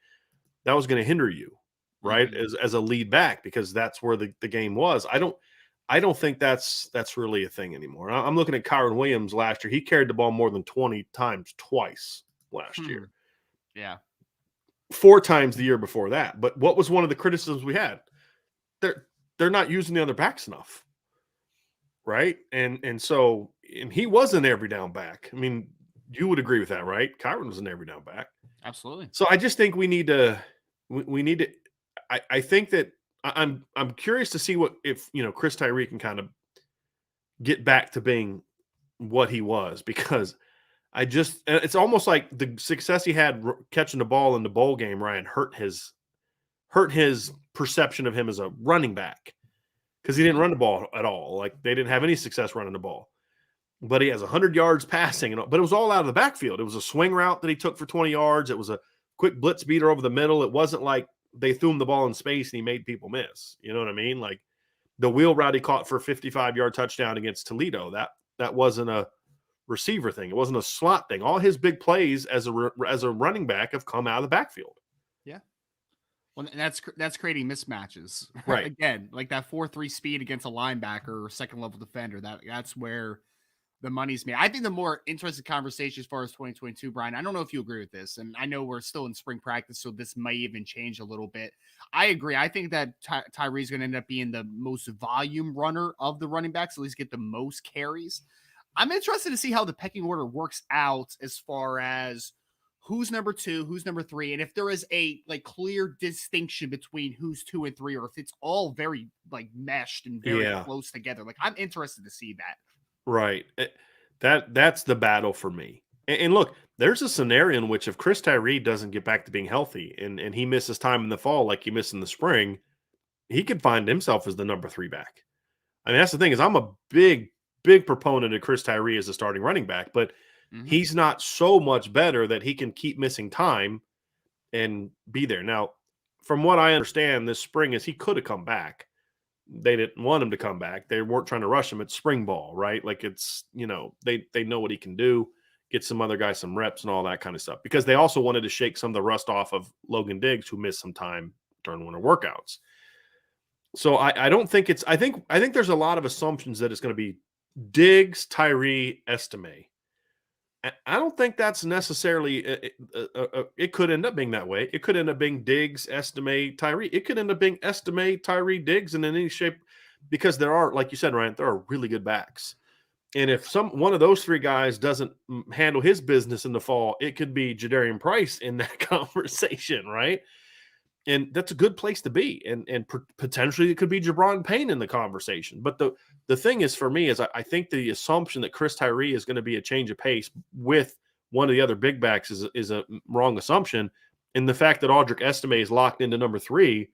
that was going to hinder you, right? As a lead back, because that's where the game was. I don't think that's really a thing anymore. I'm looking at Kyron Williams last year. He carried the ball more than 20 times twice last year. Yeah. 4 times the year before that. But what was one of the criticisms we had? They're not using the other backs enough. Right. And so he was an every down back. You would agree with that, right? Kyron was an every down back. Absolutely. So I just think we need to. I think that I'm curious to see what if Chris Tyree can kind of get back to being what he was, because it's almost like the success he had catching the ball in the bowl game, Ryan, hurt his perception of him as a running back, because he didn't run the ball at all. Like, they didn't have any success running the ball. But he has 100 yards passing, but it was all out of the backfield. It was a swing route that he took for 20 yards. It was a quick blitz beater over the middle. It wasn't like they threw him the ball in space and he made people miss. You know what I mean? Like, the wheel route he caught for a 55-yard touchdown against Toledo, that wasn't a receiver thing. It wasn't a slot thing. All his big plays as a running back have come out of the backfield. Yeah. Well, that's creating mismatches. Right. Again, like that 4-3 speed against a linebacker or second level defender. That's where the money's made. I think the more interesting conversation as far as 2022, Brian, I don't know if you agree with this, and I know we're still in spring practice, so this may even change a little bit. I agree. I think that Tyree's going to end up being the most volume runner of the running backs, at least get the most carries. I'm interested to see how the pecking order works out as far as who's number 2, who's number 3, and if there is a clear distinction between who's 2 and 3, or if it's all very meshed and very close together. I'm interested to see that. Right. That's the battle for me. And look, there's a scenario in which if Chris Tyree doesn't get back to being healthy and he misses time in the fall like he missed in the spring, he could find himself as the number 3 back. I mean, that's the thing, is I'm a big proponent of Chris Tyree as a starting running back, but he's not so much better that he can keep missing time and be there. Now, from what I understand this spring is he could have come back. They didn't want him to come back. They weren't trying to rush him. It's spring ball, right? Like, it's, they know what he can do, get some other guys some reps and all that kind of stuff, because they also wanted to shake some of the rust off of Logan Diggs, who missed some time during winter workouts. So I don't think it's, I think there's a lot of assumptions that it's going to be Diggs, Tyree, Estime. I don't think that's necessarily, it could end up being that way. It could end up being Diggs, Estime, Tyree. It could end up being Estime, Tyree, Diggs, and in any shape, because there are, like you said, Ryan, there are really good backs. And if one of those 3 guys doesn't handle his business in the fall, it could be Jadarian Price in that conversation, right? And that's a good place to be. And potentially it could be Jabron Payne in the conversation. But the thing is, for me, is I think the assumption that Chris Tyree is going to be a change of pace with one of the other big backs is a wrong assumption. And the fact that Audric Estime is locked into number 3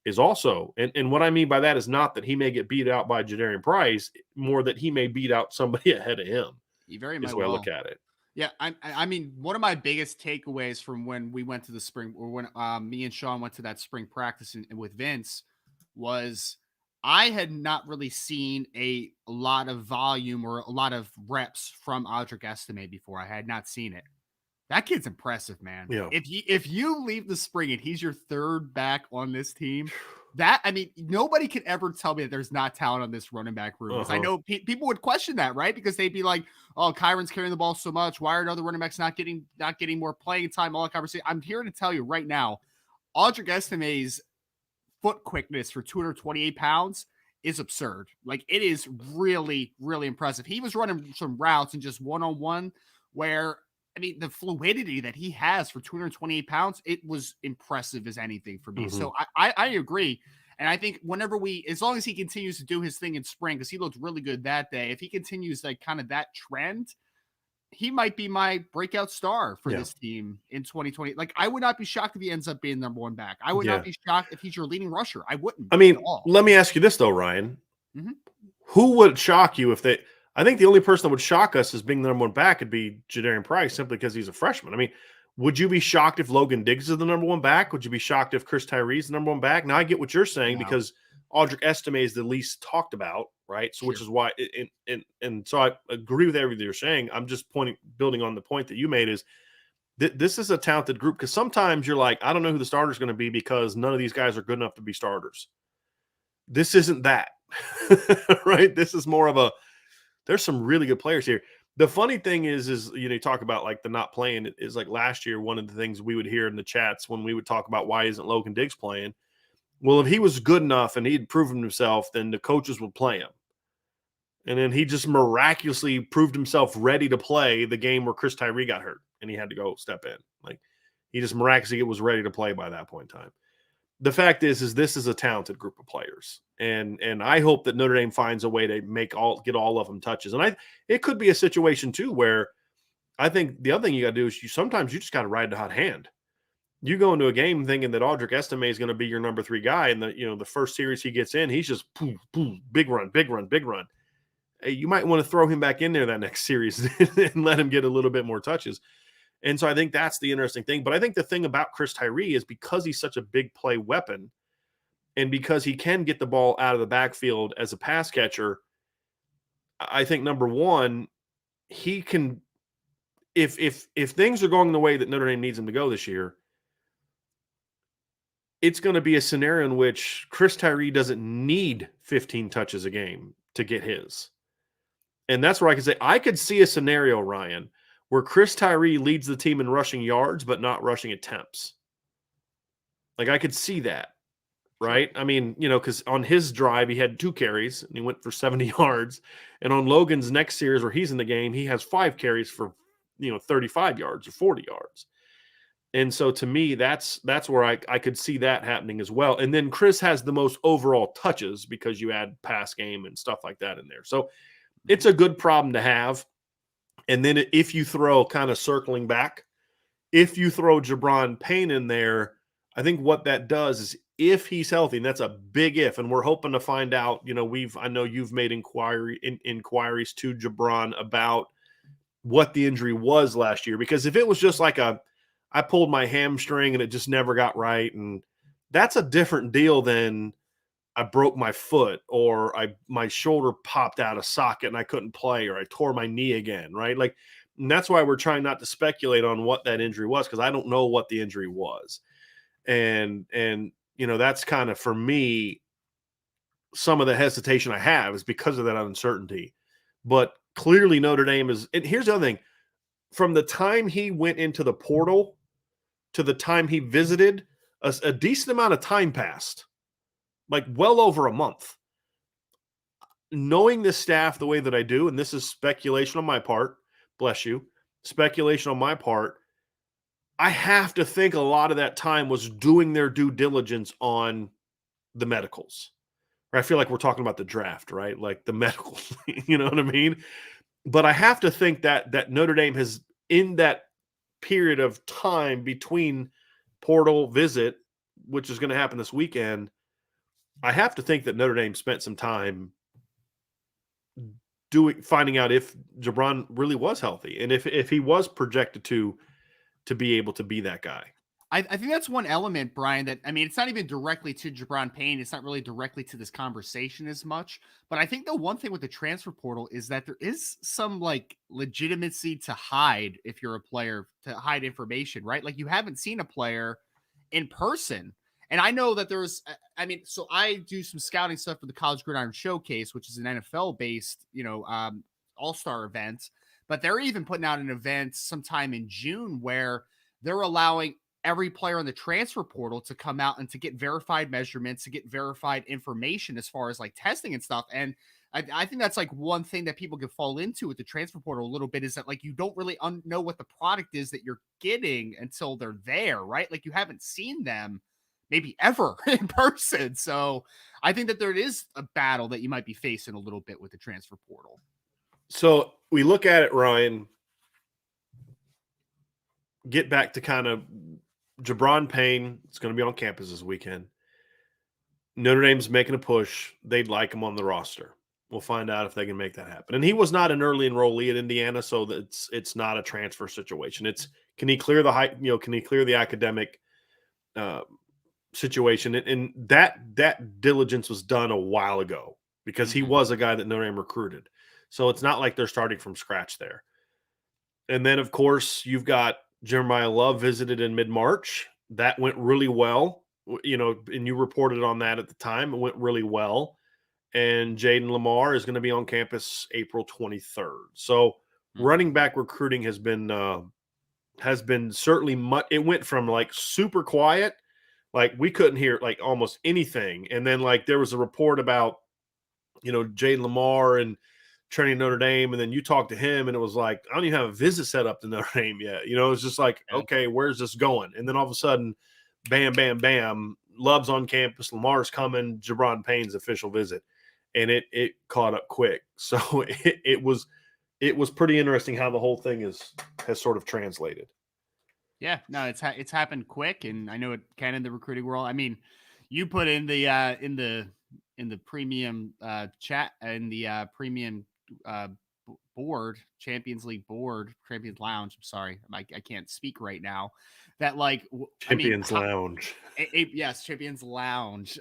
is also, and what I mean by that is not that he may get beat out by Jadarian Price, more that he may beat out somebody ahead of him. You very much is the way I look at it. Yeah, I mean, one of my biggest takeaways from when we went to the spring, or when me and Sean went to that spring practice with Vince, was I had not really seen a lot of volume or a lot of reps from Audric Estime before. I had not seen it. That kid's impressive, man. Yeah. If you leave the spring and he's your 3rd back on this team, I mean, nobody can ever tell me that there's not talent on this running back room. I know people would question that, right? Because they'd be like, "Oh, Kyron's carrying the ball so much. Why are other running backs not getting more playing time?" All that conversation. I'm here to tell you right now, Audric Estime's foot quickness for 228 pounds is absurd. Like, it is really, really impressive. He was running some routes and just one-on-one where, I mean, the fluidity that he has for 228 pounds, it was impressive as anything for me. So I agree. And I think as long as he continues to do his thing in spring, because he looked really good that day, if he continues kind of that trend, he might be my breakout star for this team in 2020. Like, I would not be shocked if he ends up being number 1 back. I would not be shocked if he's your leading rusher. I wouldn't. I mean, let me ask you this though, Ryan. Who would shock you if I think the only person that would shock us as being the number 1 back would be Jadarian Price, simply because he's a freshman. I mean, would you be shocked if Logan Diggs is the number 1 back? Would you be shocked if Chris Tyree is the number 1 back? Now, I get what you're saying, because Audric Estime is the least talked about, right? So, which is why, and so I agree with everything you're saying. I'm just building on the point that you made, is this is a talented group, because sometimes you're like, I don't know who the starter is going to be because none of these guys are good enough to be starters. This isn't that, right? This is more of there's some really good players here. The funny thing is, you talk about like the not playing, is like last year, one of the things we would hear in the chats when we would talk about why isn't Logan Diggs playing? Well, if he was good enough and he'd proven himself, then the coaches would play him. And then he just miraculously proved himself ready to play the game where Chris Tyree got hurt and he had to go step in. Like, he just miraculously was ready to play by that point in time. The fact is this is a talented group of players. And I hope that Notre Dame finds a way to get all of them touches. And it could be a situation too where I think the other thing you got to do is sometimes you just got to ride the hot hand. You go into a game thinking that Audric Estime is going to be your number 3 guy, and the first series he gets in, he's just boom, boom, big run, big run, big run. Hey, you might want to throw him back in there that next series and let him get a little bit more touches. And so I think that's the interesting thing. But I think the thing about Chris Tyree is because he's such a big play weapon, and because he can get the ball out of the backfield as a pass catcher, I think number one, he can. If things are going the way that Notre Dame needs him to go this year, it's going to be a scenario in which Chris Tyree doesn't need 15 touches a game to get his. And that's where I could see a scenario, Ryan, where Chris Tyree leads the team in rushing yards, but not rushing attempts. Like, I could see that, right? I mean, because on his drive, he had 2 carries and he went for 70 yards. And on Logan's next series where he's in the game, he has 5 carries for 35 yards or 40 yards. And so to me, that's where I could see that happening as well. And then Chris has the most overall touches because you add pass game and stuff like that in there. So it's a good problem to have. And then if you throw, kind of circling back, if you throw Jabron Payne in there, I think what that does is if he's healthy, and that's a big if, and we're hoping to find out, I know you've made inquiries to Jabron about what the injury was last year, because if it was just like I pulled my hamstring and it just never got right, and that's a different deal than I broke my foot or my shoulder popped out of socket and I couldn't play, or I tore my knee again, right? Like, and that's why we're trying not to speculate on what that injury was, because I don't know what the injury was. And that's kind of, for me, some of the hesitation I have is because of that uncertainty. But clearly Notre Dame is – and here's the other thing. From the time he went into the portal to the time he visited, a decent amount of time passed, like well over a month. Knowing this staff the way that I do, and this is speculation on my part, bless you, speculation on my part, I have to think a lot of that time was doing their due diligence on the medicals. I feel like we're talking about the draft, right? Like the medicals, you know what I mean? But I have to think that Notre Dame has, in that period of time between portal visit, which is going to happen this weekend, I have to think that Notre Dame spent some time finding out if Jabron really was healthy and if he was projected to be able to be that guy. I think that's one element, Brian, that, I mean, it's not even directly to Jabron Payne. It's not really directly to this conversation as much. But I think the one thing with the transfer portal is that there is some like legitimacy to hide if you're a player, to hide information, right? Like, you haven't seen a player in person. And I know that so I do some scouting stuff for the College Gridiron Showcase, which is an NFL-based, all-star event. But they're even putting out an event sometime in June where they're allowing every player in the transfer portal to come out and to get verified measurements, to get verified information as far as like testing and stuff. And I think that's like one thing that people can fall into with the transfer portal a little bit, is that like you don't really know what the product is that you're getting until they're there, right? Like, you haven't seen them maybe ever in person. So I think that there is a battle that you might be facing a little bit with the transfer portal. So we look at it, Ryan, get back to kind of Jabron Payne. It's going to be on campus this weekend. Notre Dame's making a push. They'd like him on the roster. We'll find out if they can make that happen. And he was not an early enrollee at Indiana, so it's not a transfer situation. It's, can he clear the academic situation? And that diligence was done a while ago because he was a guy that Notre Dame recruited. So it's not like they're starting from scratch there. And then, of course, you've got Jeremiah Love visited in mid-March. That went really well, and you reported on that at the time. It went really well. And Jade Lamar is going to be on campus April 23rd. So running back recruiting has been certainly much. It went from like super quiet, like we couldn't hear like almost anything. And then like there was a report about, Jade Lamar and training Notre Dame, and then you talked to him, and it was like, I don't even have a visit set up to Notre Dame yet. You know, it's just like, okay, where's this going? And then all of a sudden, bam, bam, bam, Love's on campus, Lamar's coming, Jabron Payne's official visit, and it caught up quick. So it was pretty interesting how the whole thing has sort of translated. Yeah, no, it's happened quick, and I know it can in the recruiting world. I mean, you put in the premium chat in the premium board, Champions League board, Champions Lounge. I'm sorry, I can't speak right now. That Champions Lounge. Yes, Champions Lounge.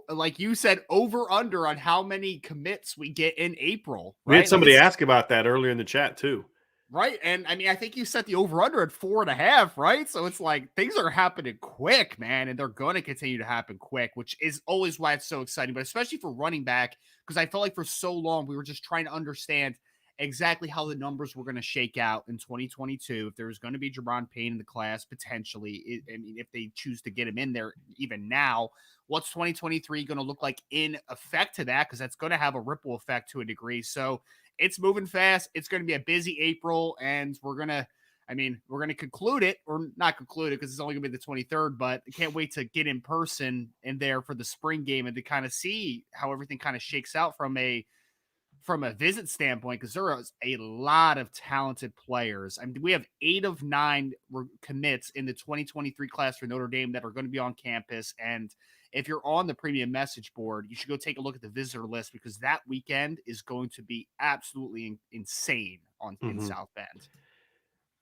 Like you said, over under on how many commits we get in April. Right? We had somebody ask about that earlier in the chat too. Right. And I mean, I think you set the over under at 4.5, right? So it's like things are happening quick, man. And they're going to continue to happen quick, which is always why it's so exciting, but especially for running back, because I felt like for so long we were just trying to understand exactly how the numbers were going to shake out in 2022. If there was going to be Jabron Payne in the class, potentially, I mean, if they choose to get him in there even now, what's 2023 going to look like in effect to that? Because that's going to have a ripple effect to a degree. So it's moving fast. It's going to be a busy April, and we're going to conclude it, or not conclude it because it's only going to be the 23rd, but I can't wait to get in person in there for the spring game and to kind of see how everything kind of shakes out from a visit standpoint, because there is a lot of talented players. I mean, we have 8 of 9 commits in the 2023 class for Notre Dame that are going to be on campus. And if you're on the premium message board, you should go take a look at the visitor list, because that weekend is going to be absolutely insane in South Bend.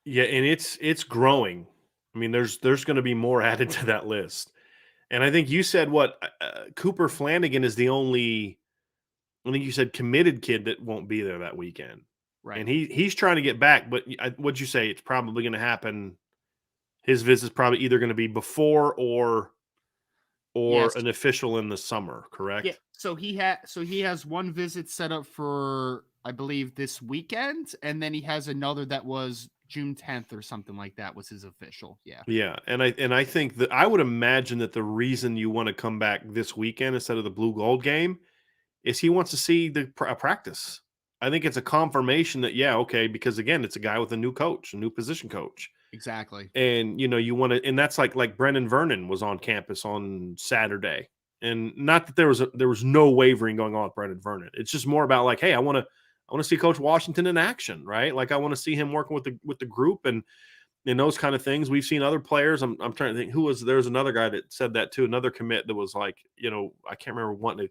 Yeah, and it's growing. I mean, there's going to be more added to that list. And I think you said Cooper Flanagan is the only, I think you said committed kid that won't be there that weekend. Right. And he's trying to get back, but what'd you say? It's probably going to happen. His visit's probably either going to be before or yes. an official in the summer, correct? Yeah. So he has one visit set up for, I believe, this weekend, and then he has another that was June 10th or something like that was his official. Yeah. Yeah. And I think that I would imagine that the reason you want to come back this weekend instead of the blue gold game is he wants to see the practice. I think it's a confirmation that, yeah, okay, because again, it's a guy with a new coach, a new position coach. Exactly. And, you want to, and that's like Brendan Vernon was on campus on Saturday. And not that there was no wavering going on with Brendan Vernon. It's just more about like, hey, I want to see Coach Washington in action, right? Like I want to see him working with the group and those kind of things. We've seen other players. I'm trying to think there's another guy that said that too, another commit that was like, I can't remember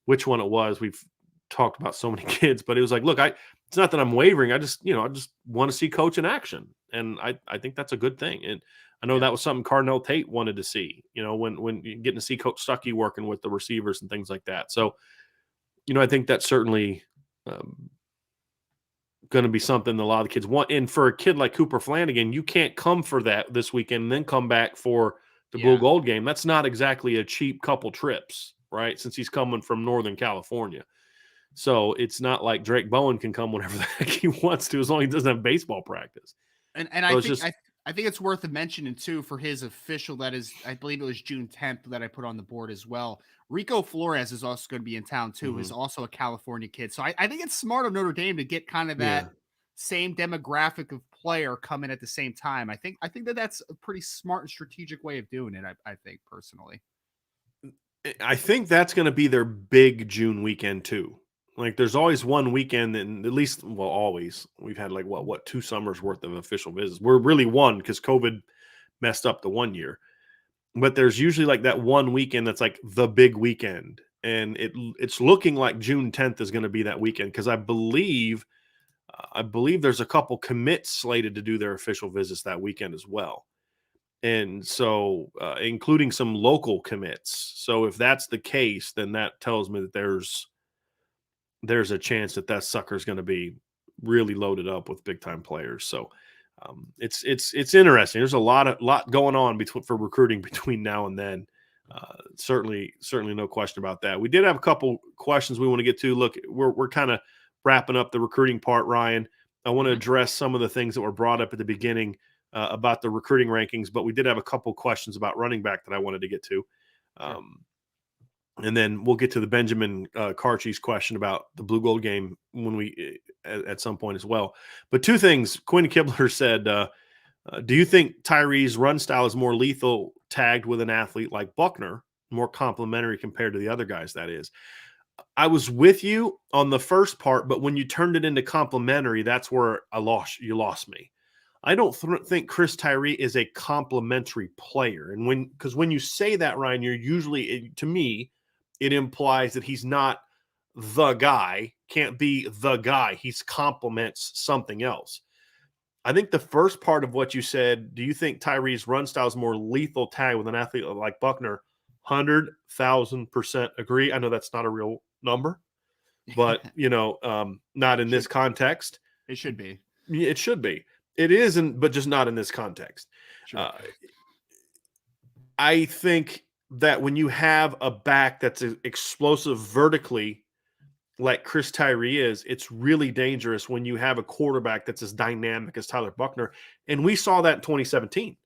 which one it was. We've talked about so many kids, but it was like, look, it's not that I'm wavering. I just want to see coach in action. And I think that's a good thing. And I know that was something Carnell Tate wanted to see, when you're getting to see Coach Stuckey working with the receivers and things like that. So, I think that's certainly going to be something that a lot of the kids want. And for a kid like Cooper Flanagan, you can't come for that this weekend and then come back for the blue gold game. That's not exactly a cheap couple trips, right? Since he's coming from Northern California. So it's not like Drake Bowen can come whenever the heck he wants to, as long as he doesn't have baseball practice. And I think it's worth mentioning too, for his official, that is, I believe it was June 10th that I put on the board as well. Rico Flores is also going to be in town too. Is also a California kid. So I think it's smart of Notre Dame to get kind of that same demographic of player coming at the same time. I think that's a pretty smart and strategic way of doing it. I think personally. I think that's going to be their big June weekend too. Like there's always one weekend, and at least, well, always we've had like what 2 summers worth of official visits. We're really one because COVID messed up the 1 year, but there's usually like that one weekend that's like the big weekend, and it's looking like June 10th is going to be that weekend because I believe there's a couple commits slated to do their official visits that weekend as well, and so including some local commits. So if that's the case, then that tells me that there's a chance that sucker is going to be really loaded up with big time players. So it's interesting. There's a lot going on for recruiting between now and then. Certainly no question about that. We did have a couple questions we want to get to. Look, we're kind of wrapping up the recruiting part, Ryan. I want to address some of the things that were brought up at the beginning about the recruiting rankings, but we did have a couple questions about running back that I wanted to get to. And then we'll get to the Benjamin Carchie's question about the blue gold game when we at some point as well. But two things. Quinn Kibler said, do you think Tyree's run style is more lethal tagged with an athlete like Buckner, more complimentary compared to the other guys, that is? I was with you on the first part, but when you turned it into complimentary, that's where you lost me. I don't think Chris Tyree is a complimentary player. And because when you say that, Ryan, you're usually, to me, it implies that he's not the guy, can't be the guy. He's complements something else. I think the first part of what you said, do you think Tyree's run style is more lethal tag with an athlete like Buckner? 100,000% agree. I know that's not a real number, but, not in this context. It should be. It should be. It isn't, but just not in this context. Sure. I think that when you have a back that's explosive vertically like Chris Tyree is, it's really dangerous when you have a quarterback that's as dynamic as Tyler Buckner. And we saw that in 2017.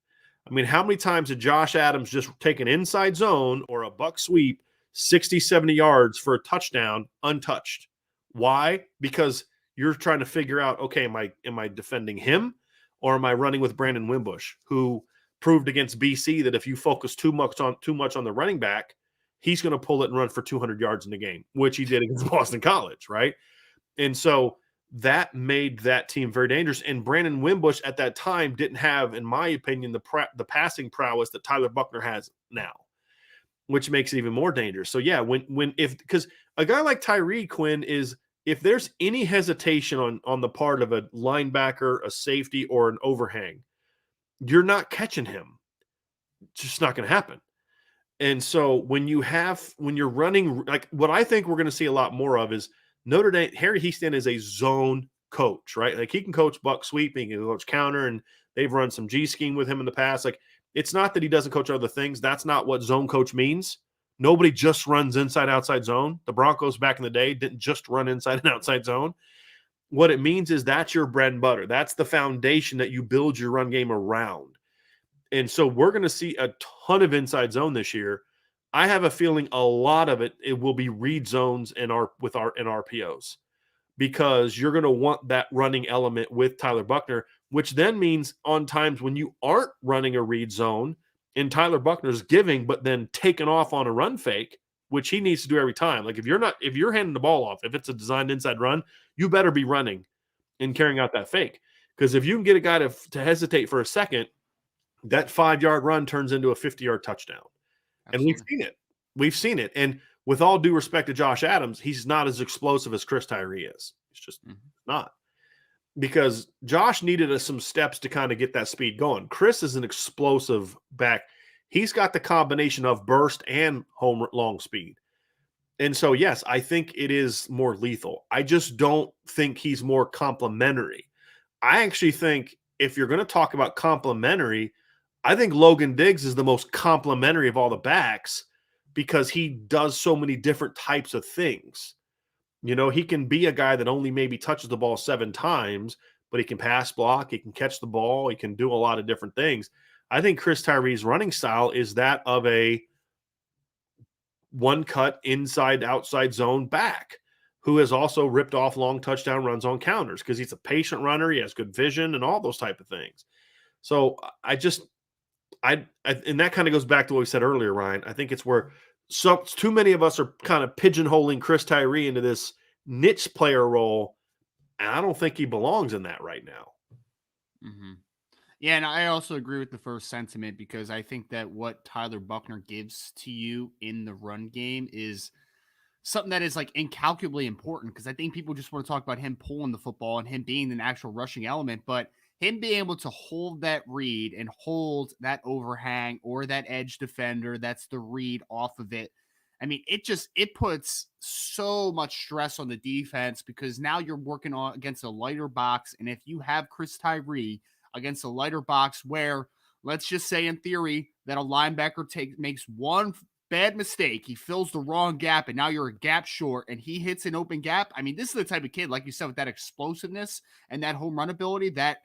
I mean, how many times did Josh Adams just take an inside zone or a buck sweep 60, 70 yards for a touchdown untouched? Why? Because you're trying to figure out, okay, am I defending him or am I running with Brandon Wimbush, who proved against BC that if you focus too much on the running back, he's going to pull it and run for 200 yards in the game, which he did against Boston College, right? And so that made that team very dangerous. And Brandon Wimbush at that time didn't have, in my opinion, the passing prowess that Tyler Buckner has now, which makes it even more dangerous. So yeah, because a guy like Tyree, Quinn, is, if there's any hesitation on the part of a linebacker, a safety, or an overhang, you're not catching him. It's just not going to happen. And so when you're running, like what I think we're going to see a lot more of is Notre Dame. Harry Heaston is a zone coach, right? Like he can coach buck sweeping, he can coach counter, and they've run some G scheme with him in the past. Like it's not that he doesn't coach other things. That's not what zone coach means. Nobody just runs inside outside zone. The Broncos back in the day didn't just run inside and outside zone. What it means is that's your bread and butter. That's the foundation that you build your run game around. And so we're going to see a ton of inside zone this year. I have a feeling a lot of it will be read zones in RPOs, because you're going to want that running element with Tyler Buckner, which then means on times when you aren't running a read zone and Tyler Buckner's giving, but then taking off on a run fake, which he needs to do every time. Like if you're handing the ball off, if it's a designed inside run, you better be running and carrying out that fake. Because if you can get a guy to hesitate for a second, that 5-yard run turns into a 50-yard touchdown. Absolutely. And we've seen it. And with all due respect to Josh Adams, he's not as explosive as Chris Tyree is. It's just not. Because Josh needed some steps to kind of get that speed going. Chris is an explosive back. He's got the combination of burst and long speed. And so, yes, I think it is more lethal. I just don't think he's more complimentary. I actually think if you're going to talk about complimentary, I think Logan Diggs is the most complimentary of all the backs because he does so many different types of things. He can be a guy that only maybe touches the ball 7 times, but he can pass block, he can catch the ball, he can do a lot of different things. I think Chris Tyree's running style is that of a one-cut inside-outside zone back who has also ripped off long touchdown runs on counters because he's a patient runner, he has good vision and all those type of things. So and that kind of goes back to what we said earlier, Ryan. I think it's where too many of us are kind of pigeonholing Chris Tyree into this niche player role, and I don't think he belongs in that right now. Mm-hmm. Yeah, and I also agree with the first sentiment because I think that what Tyler Buckner gives to you in the run game is something that is like incalculably important, because I think people just want to talk about him pulling the football and him being an actual rushing element, but him being able to hold that read and hold that overhang or that edge defender that's the read off of it. I mean, it puts so much stress on the defense because now you're working on against a lighter box. And if you have Chris Tyree against a lighter box where, let's just say in theory, that a linebacker makes one bad mistake, he fills the wrong gap, and now you're a gap short, and he hits an open gap. I mean, this is the type of kid, like you said, with that explosiveness and that home run ability that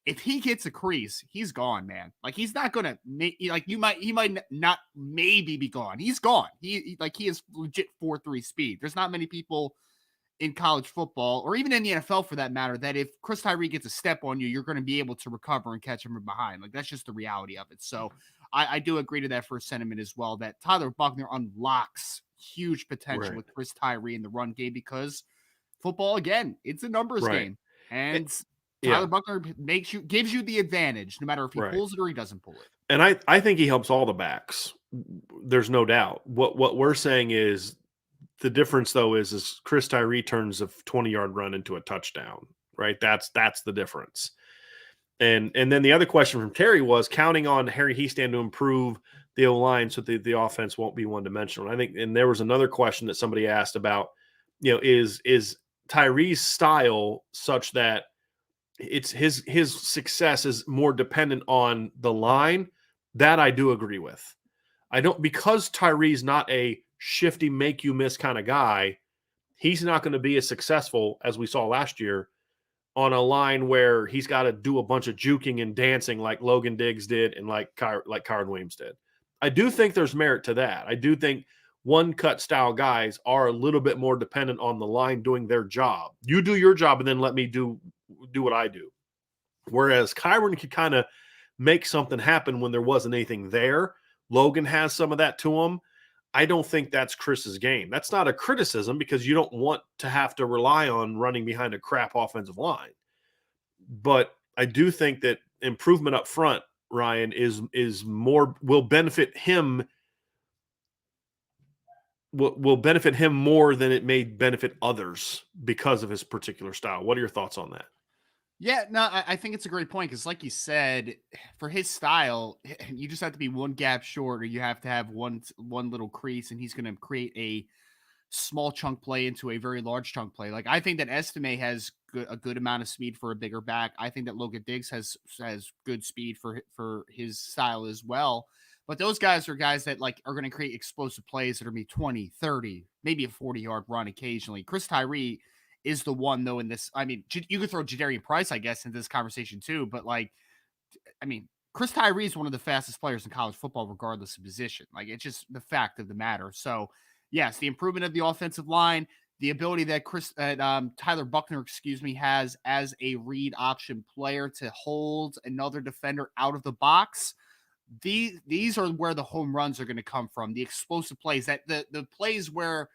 if he gets a crease, he's gone, man. Like he's not gonna make like he might not maybe be gone. He's gone. He is legit 4.3 speed. There's not many people in college football or even in the NFL for that matter that if Chris Tyree gets a step on you, you're going to be able to recover and catch him from behind. Like that's just the reality of it. So I do agree to that first sentiment as well, that Tyler Buchner unlocks huge potential with Chris Tyree in the run game because football, again, it's a numbers game. And Tyler Buchner gives you the advantage no matter if he pulls it or he doesn't pull it. And I think he helps all the backs. There's no doubt. What we're saying is the difference though is Chris Tyree turns a 20-yard run into a touchdown, right? That's the difference. And then the other question from Terry was counting on Harry Hiestand to improve the O-line so that the offense won't be one-dimensional. And I think, and there was another question that somebody asked about, is Tyree's style such that it's his success is more dependent on the line? That I do agree with. Because Tyree's not a shifty, make you miss kind of guy, he's not going to be as successful as we saw last year on a line where he's got to do a bunch of juking and dancing like Logan Diggs did and like Kyren Williams did. I do think there's merit to that. I do think one-cut style guys are a little bit more dependent on the line doing their job. You do your job and then let me do what I do. Whereas Kyren could kind of make something happen when there wasn't anything there. Logan has some of that to him. I don't think that's Chris's game. That's not a criticism because you don't want to have to rely on running behind a crap offensive line. But I do think that improvement up front, Ryan, is more will benefit him more than it may benefit others because of his particular style. What are your thoughts on that? Yeah, no, I think it's a great point because, like you said, for his style, you just have to be one gap short, or you have to have one little crease, and he's going to create a small chunk play into a very large chunk play. Like I think that Estime has a good amount of speed for a bigger back. I think that Logan Diggs has good speed for his style as well. But those guys are guys that like are going to create explosive plays that are going to be 20, 30, maybe a 40-yard run occasionally. Chris Tyree is the one though in this. I mean, you could throw Jadarian Price, I guess, into this conversation too. But like, I mean, Chris Tyree is one of the fastest players in college football, regardless of position. Like it's just the fact of the matter. So yes, the improvement of the offensive line, the ability that Tyler Buchner, has as a read option player to hold another defender out of the box. These are where the home runs are going to come from. The explosive plays, that the plays where,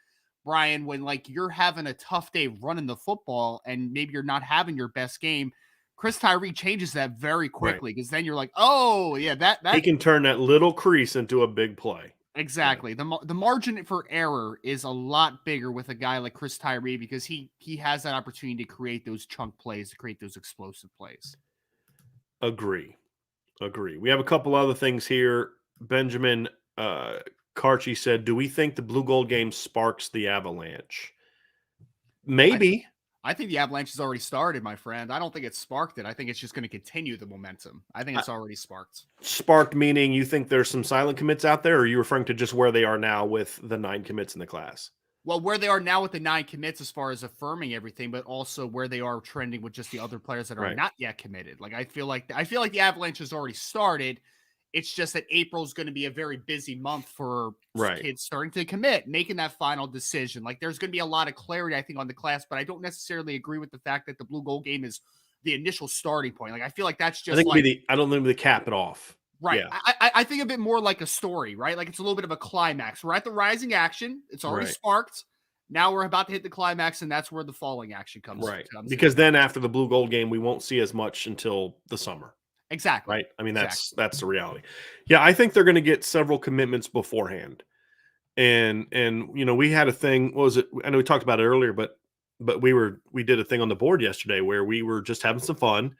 Brian, when like you're having a tough day running the football and maybe you're not having your best game, Chris Tyree changes that very quickly because then you're like, oh yeah, that he can turn that little crease into a big play. Exactly. The margin for error is a lot bigger with a guy like Chris Tyree because he has that opportunity to create those chunk plays, to create those explosive plays. Agree. We have a couple other things here. Benjamin Karchi said, do we think the blue gold game sparks the Avalanche? Maybe. I think the Avalanche has already started, my friend. I don't think it sparked it. I think it's just going to continue the momentum. I think it's already sparked. Sparked meaning you think there's some silent commits out there, or are you referring to just where they are now with the 9 commits in the class? Well, where they are now with the 9 commits as far as affirming everything, but also where they are trending with just the other players that are not yet committed. Like I feel like the Avalanche has already started. It's just that April is going to be a very busy month for kids starting to commit, making that final decision. Like there's going to be a lot of clarity, I think, on the class, but I don't necessarily agree with the fact that the blue gold game is the initial starting point. Like I feel like that's just I don't think the cap it off. Right. Yeah. I think of it more like a story, right? Like it's a little bit of a climax. We're at the rising action. It's already sparked. Now we're about to hit the climax, and that's where the falling action comes. Right. Because then after the blue gold game, we won't see as much until the summer. Exactly. Right. I mean, that's the reality. Yeah, I think they're going to get several commitments beforehand. And we had a thing. What was it? I know we talked about it earlier, but we did a thing on the board yesterday where we were just having some fun.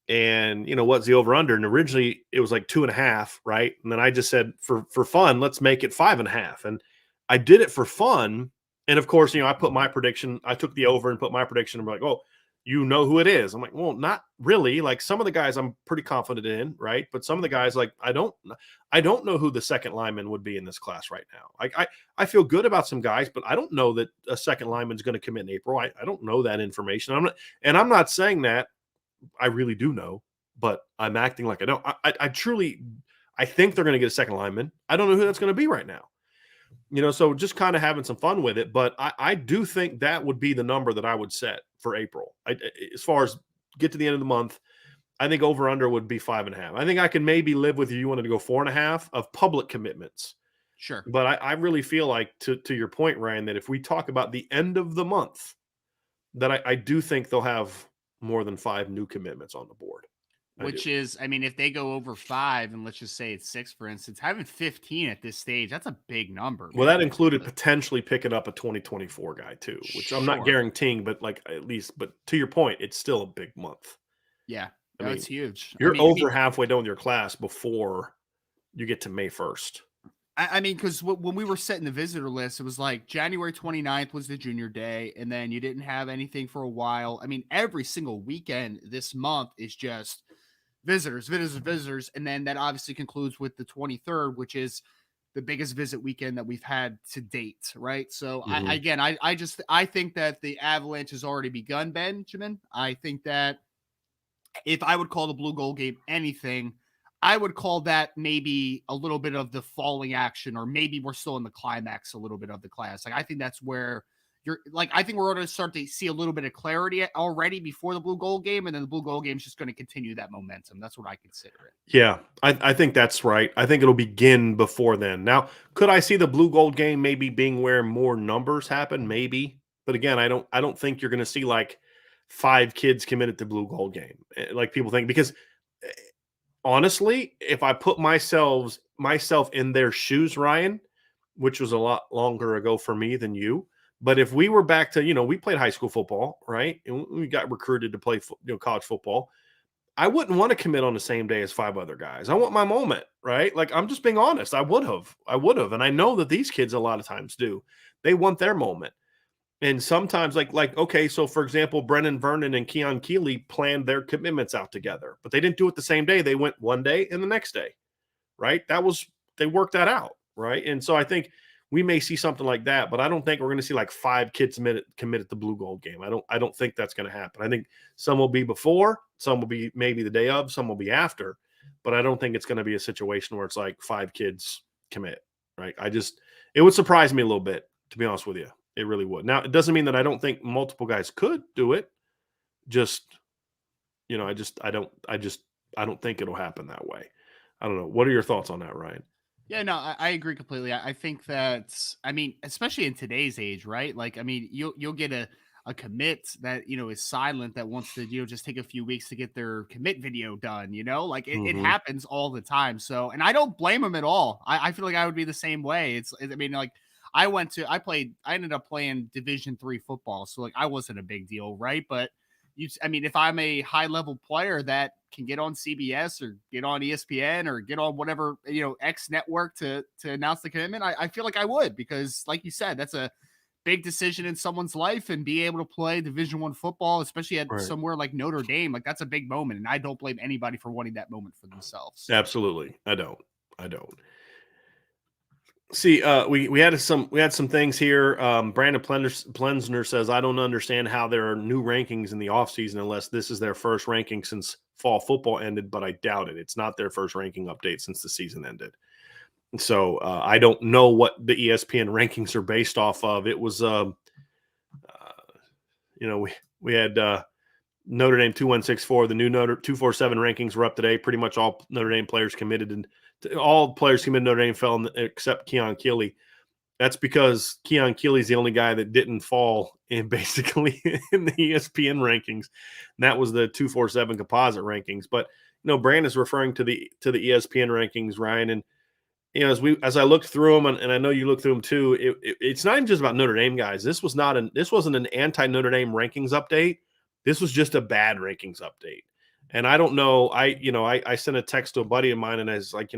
And what's the over under? And originally it was like 2.5, right? And then I just said for fun, let's make it 5.5. And I did it for fun. And of course, I put my prediction. I took the over and put my prediction. And we're like, oh, you know who it is. I'm like, well, not really. Like some of the guys I'm pretty confident in, right? But some of the guys, like I don't know who the second lineman would be in this class right now. Like I feel good about some guys, but I don't know that a second lineman is going to commit in April. I don't know that information. I'm not saying that. I really do know. but I'm acting like I don't. I truly, I think they're going to get a second lineman. I don't know who that's going to be right now. So just kind of having some fun with it. But I do think that would be the number that I would set for April. As far as get to the end of the month, I think over under would be 5.5. I think I can maybe live with you wanted to go 4.5 of public commitments. Sure. But I really feel like, to your point, Ryan, that if we talk about the end of the month, that I do think they'll have more than 5 new commitments on the board. Which is, I mean, if they go over 5 and let's just say it's 6, for instance, having 15 at this stage, that's a big number. Well, that included potentially picking up a 2024 guy too, which I'm not guaranteeing, but at least, but to your point, it's still a big month. Yeah, it's huge. You're over halfway done with your class before you get to May 1st. I mean, because when we were setting the visitor list, it was like January 29th was the junior day, and then you didn't have anything for a while. I mean, every single weekend this month is just visitors. And then that obviously concludes with the 23rd, which is the biggest visit weekend that we've had to date. Right. So I think that the avalanche has already begun, Benjamin. I think that if I would call the Blue Gold game anything, I would call that maybe a little bit of the falling action, or maybe we're still in the climax a little bit of the class. Like, I think that's where I think we're going to start to see a little bit of clarity already before the Blue Gold game, and then the Blue Gold game is just going to continue that momentum. That's what I consider it. Yeah, I think that's right. I think it'll begin before then. Now, could I see the Blue Gold game maybe being where more numbers happen? Maybe. But again, I don't think you're going to see like 5 kids committed to Blue Gold game, like people think, because honestly, if I put myself in their shoes, Ryan, which was a lot longer ago for me than you, but if we were back to, we played high school football, right? And we got recruited to play college football. I wouldn't want to commit on the same day as 5 other guys. I want my moment, right? Like, I'm just being honest. I would have. And I know that these kids a lot of times do. They want their moment. And sometimes okay, so for example, Brennan Vernon and Keon Keeley planned their commitments out together, but they didn't do it the same day. They went one day and the next day, right? They worked that out, right? And so I think we may see something like that, but I don't think we're going to see like 5 kids committed to Blue Gold game. I don't think that's going to happen. I think some will be before, some will be maybe the day of, some will be after, but I don't think it's going to be a situation where it's like 5 kids commit, right? It would surprise me a little bit, to be honest with you. It really would. Now, it doesn't mean that I don't think multiple guys could do it. I don't think it'll happen that way. I don't know. What are your thoughts on that, Ryan? Yeah, no, I agree completely. I think that, I mean, especially in today's age, right? Like, I mean, you'll get a commit that, is silent, that wants to, just take a few weeks to get their commit video done, like it happens all the time. So, and I don't blame them at all. I feel like I would be the same way. I ended up playing Division III football. So like, I wasn't a big deal. Right. But if I'm a high level player that can get on CBS or get on ESPN or get on whatever, X network to announce the commitment, I feel like I would, because like you said, that's a big decision in someone's life, and be able to play Division I football, especially at somewhere like Notre Dame, like that's a big moment. And I don't blame anybody for wanting that moment for themselves. Absolutely. I don't. See, we had some things here. Brandon Plensner says, I don't understand how there are new rankings in the offseason unless this is their first ranking since fall football ended, but I doubt it. It's not their first ranking update since the season ended. So I don't know what the ESPN rankings are based off of. It was, we had Notre Dame 2164. The new 247 rankings were up today. Pretty much all Notre Dame players committed, and all players committed Notre Dame fell except Keon Keeley. That's because Keon Keeley's the only guy that didn't fall in basically in the ESPN rankings. And that was the 247 composite rankings. But Brandon's referring to the ESPN rankings, Ryan, and as I looked through them, and I know you looked through them too, it's not even just about Notre Dame guys. This wasn't an anti-Notre Dame rankings update. This was just a bad rankings update. And I don't know. I sent a text to a buddy of mine, and I was like,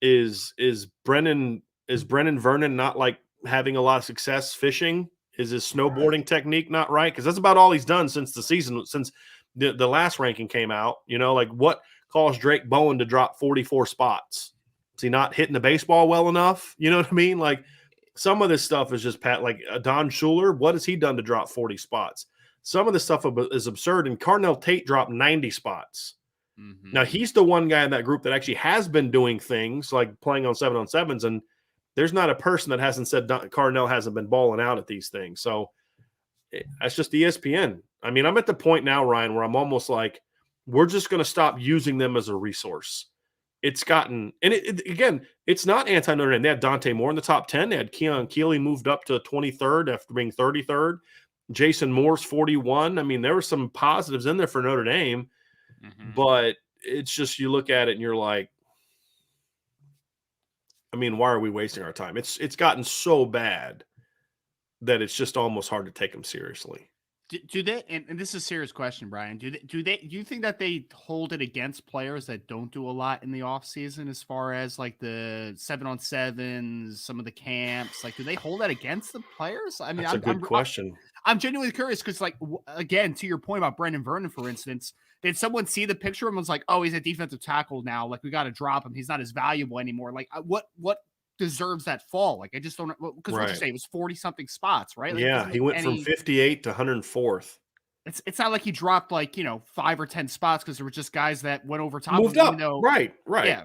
is Brennan Vernon not like having a lot of success fishing? Is his snowboarding technique not right? Because that's about all he's done since the season, since the last ranking came out. Like what caused Drake Bowen to drop 44 spots? Is he not hitting the baseball well enough? You know what I mean? Like some of this stuff is just like Don Schuler. What has he done to drop 40 spots? Some of this stuff is absurd. And Carnell Tate dropped 90 spots. Now, he's the one guy in that group that actually has been doing things like playing on 7-on-7s, and there's not a person that hasn't said Carnell hasn't been balling out at these things. So that's just ESPN. I mean, I'm at the point now, Ryan, where I'm almost like, we're just going to stop using them as a resource. It's gotten, and again, it's not anti-Notre Dame. They had Dante Moore in the top 10. They had Keon Keeley moved up to 23rd after being 33rd. Jason Moore's 41. I mean, there were some positives in there for Notre Dame, but it's just, you look at it and you're like, I mean, why are we wasting our time? It's gotten so bad that it's just almost hard to take them seriously. Do they? And this is a serious question, Brian. Do you think that they hold it against players that don't do a lot in the off season, as far as like the 7-on-7s, some of the camps? Like, do they hold that against the players? I mean, that's a good question. I'm genuinely curious because, like, again, to your point about Brendan Vernon, for instance, did someone see the picture and was like, "Oh, he's a defensive tackle now. Like, we got to drop him. He's not as valuable anymore." Like, what deserves that fall? Like, I just don't know, because what you say, it was 40 something spots, right? Like, yeah, he went from 58 to 104th. It's not like he dropped 5 or 10 spots because there were just guys that went over top moved of him, up. even though, right. Yeah.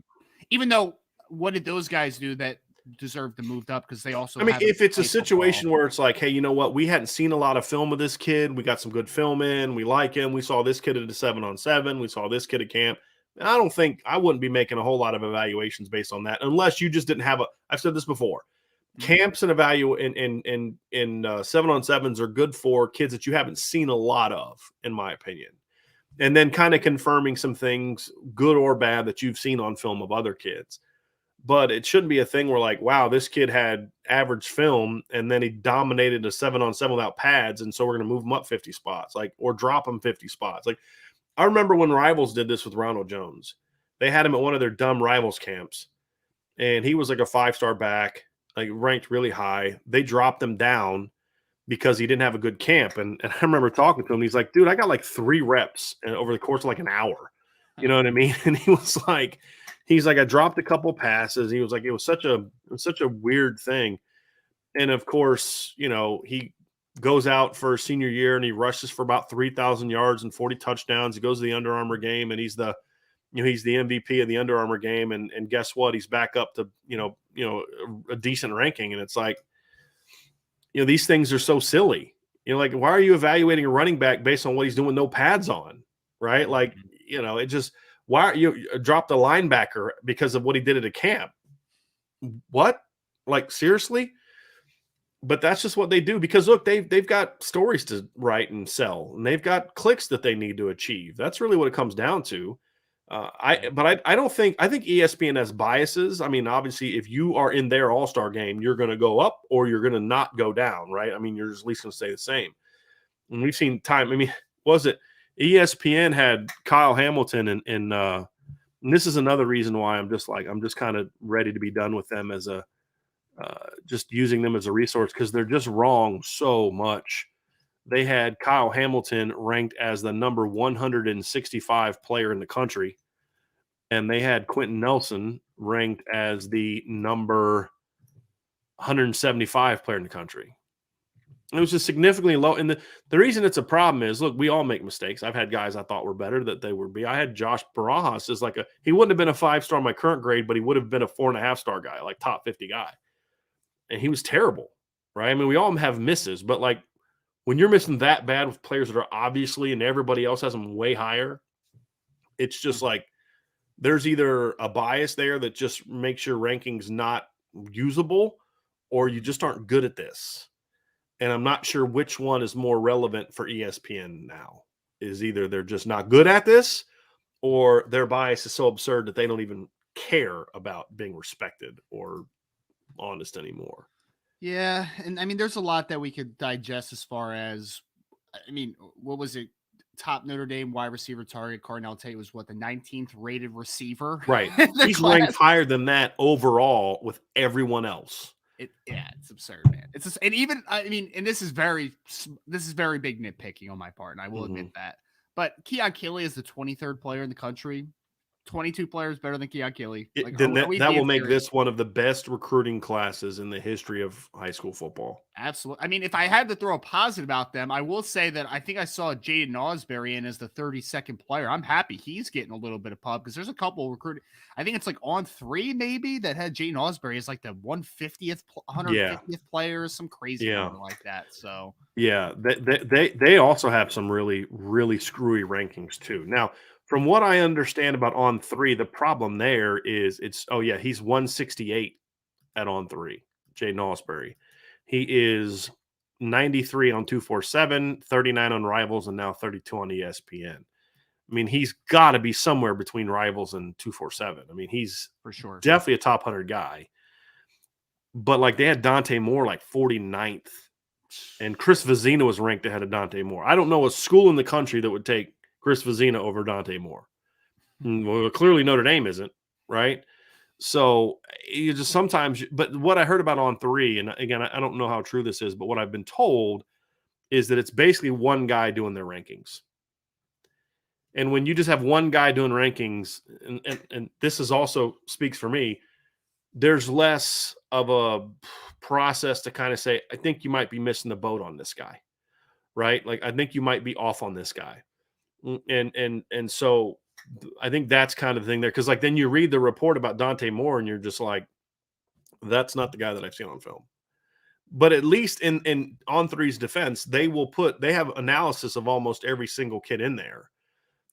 Even though, what did those guys do that deserved to move up? Because they also, I mean, if it's a situation where it's like, hey, you know what, we hadn't seen a lot of film of this kid, we got some good film in, we like him, we saw this kid at a 7-on-7, we saw this kid at camp. I wouldn't be making a whole lot of evaluations based on that, unless you just didn't have I've said this before. Camps and in 7-on-7s are good for kids that you haven't seen a lot of, in my opinion. And then kind of confirming some things, good or bad, that you've seen on film of other kids. But it shouldn't be a thing where, like, wow, this kid had average film and then he dominated a 7-on-7 without pads, and so we're going to move him up 50 spots, or drop him 50 spots. Like, I remember when Rivals did this with Ronald Jones. They had him at one of their dumb Rivals camps, and he was like a 5-star back, like ranked really high. They dropped him down because he didn't have a good camp. And I remember talking to him. He's like, dude, I got like 3 reps over the course of like an hour. You know what I mean? And he's like, I dropped a couple passes. He was like, it was such a weird thing. And of course, he goes out for his senior year and he rushes for about 3,000 yards and 40 touchdowns. He goes to the Under Armour game and he's the MVP of the Under Armour game. And guess what? He's back up to, a decent ranking. And it's like, these things are so silly. Like, why are you evaluating a running back based on what he's doing, no pads on, right? Like, it just, why are you dropped a linebacker because of what he did at a camp? What? Like, seriously? But that's just what they do, because look, they've got stories to write and sell, and they've got clicks that they need to achieve. That's really what it comes down to. I think ESPN has biases. I mean, obviously, if you are in their All-Star game, you're going to go up or you're going to not go down, right? I mean, you're at least going to stay the same. And we've seen time. I mean, was it ESPN had Kyle Hamilton and this is another reason why I'm just kind of ready to be done with them as just using them as a resource, because they're just wrong so much. They had Kyle Hamilton ranked as the number 165 player in the country, and they had Quentin Nelson ranked as the number 175 player in the country. It was just significantly low. And the reason it's a problem is, look, we all make mistakes. I've had guys I thought were better that they would be. I had Josh Barajas as he wouldn't have been a 5-star in my current grade, but he would have been a 4.5-star guy, like top 50 guy. And he was terrible, right? I mean, we all have misses, but like, when you're missing that bad with players that are obviously, and everybody else has them way higher, it's just like there's either a bias there that just makes your rankings not usable, or you just aren't good at this. And I'm not sure which one is more relevant for ESPN now. Is either they're just not good at this, or their bias is so absurd that they don't even care about being respected or honest anymore. Yeah, and I mean, there's a lot that we could digest as far as, I mean, what was it? Top Notre Dame wide receiver target, Carnell Tate, was what, the 19th rated receiver? Right. He's ranked higher than that overall with everyone else. It's absurd, man. It's just, and even, I mean, and this is very big nitpicking on my part, and I will admit that. But Keon Keeley is the 23rd player in the country, 22 players better than Keon Keeley. Like, Then are we that will being make serious? this one of the best recruiting classes in the history of high school football. Absolutely. I mean, if I had to throw a positive about them, I will say that I think I saw Jaden Osbury in as the 32nd player. I'm happy he's getting a little bit of pub because there's a couple recruited. I think it's like On 3 maybe that had Jaden Osbury as like the 150th, 150th player, some crazy number like that. So yeah, they also have some really, really screwy rankings too. Now, from what I understand about On 3, the problem there is he's 168 at On 3, Jaden Osbury. He is 93 on 247, 39 on Rivals, and now 32 on ESPN. I mean, he's got to be somewhere between Rivals and 247. I mean, he's for sure definitely a top 100 guy. But like they had Dante Moore like 49th, and Chris Vizina was ranked ahead of Dante Moore. I don't know a school in the country that would take Chris Vizina over Dante Moore. Well, clearly Notre Dame isn't, right? So you just sometimes, but what I heard about On 3, and again, I don't know how true this is, but what I've been told is that it's basically one guy doing their rankings. And when you just have one guy doing rankings, and this is also speaks for me, there's less of a process to kind of say, I think you might be missing the boat on this guy, right? Like, I think you might be off on this guy. And so I think that's kind of the thing there. Cause like, then you read the report about Dante Moore and you're just like, that's not the guy that I've seen on film. But at least in On 3's defense, they have analysis of almost every single kid in there.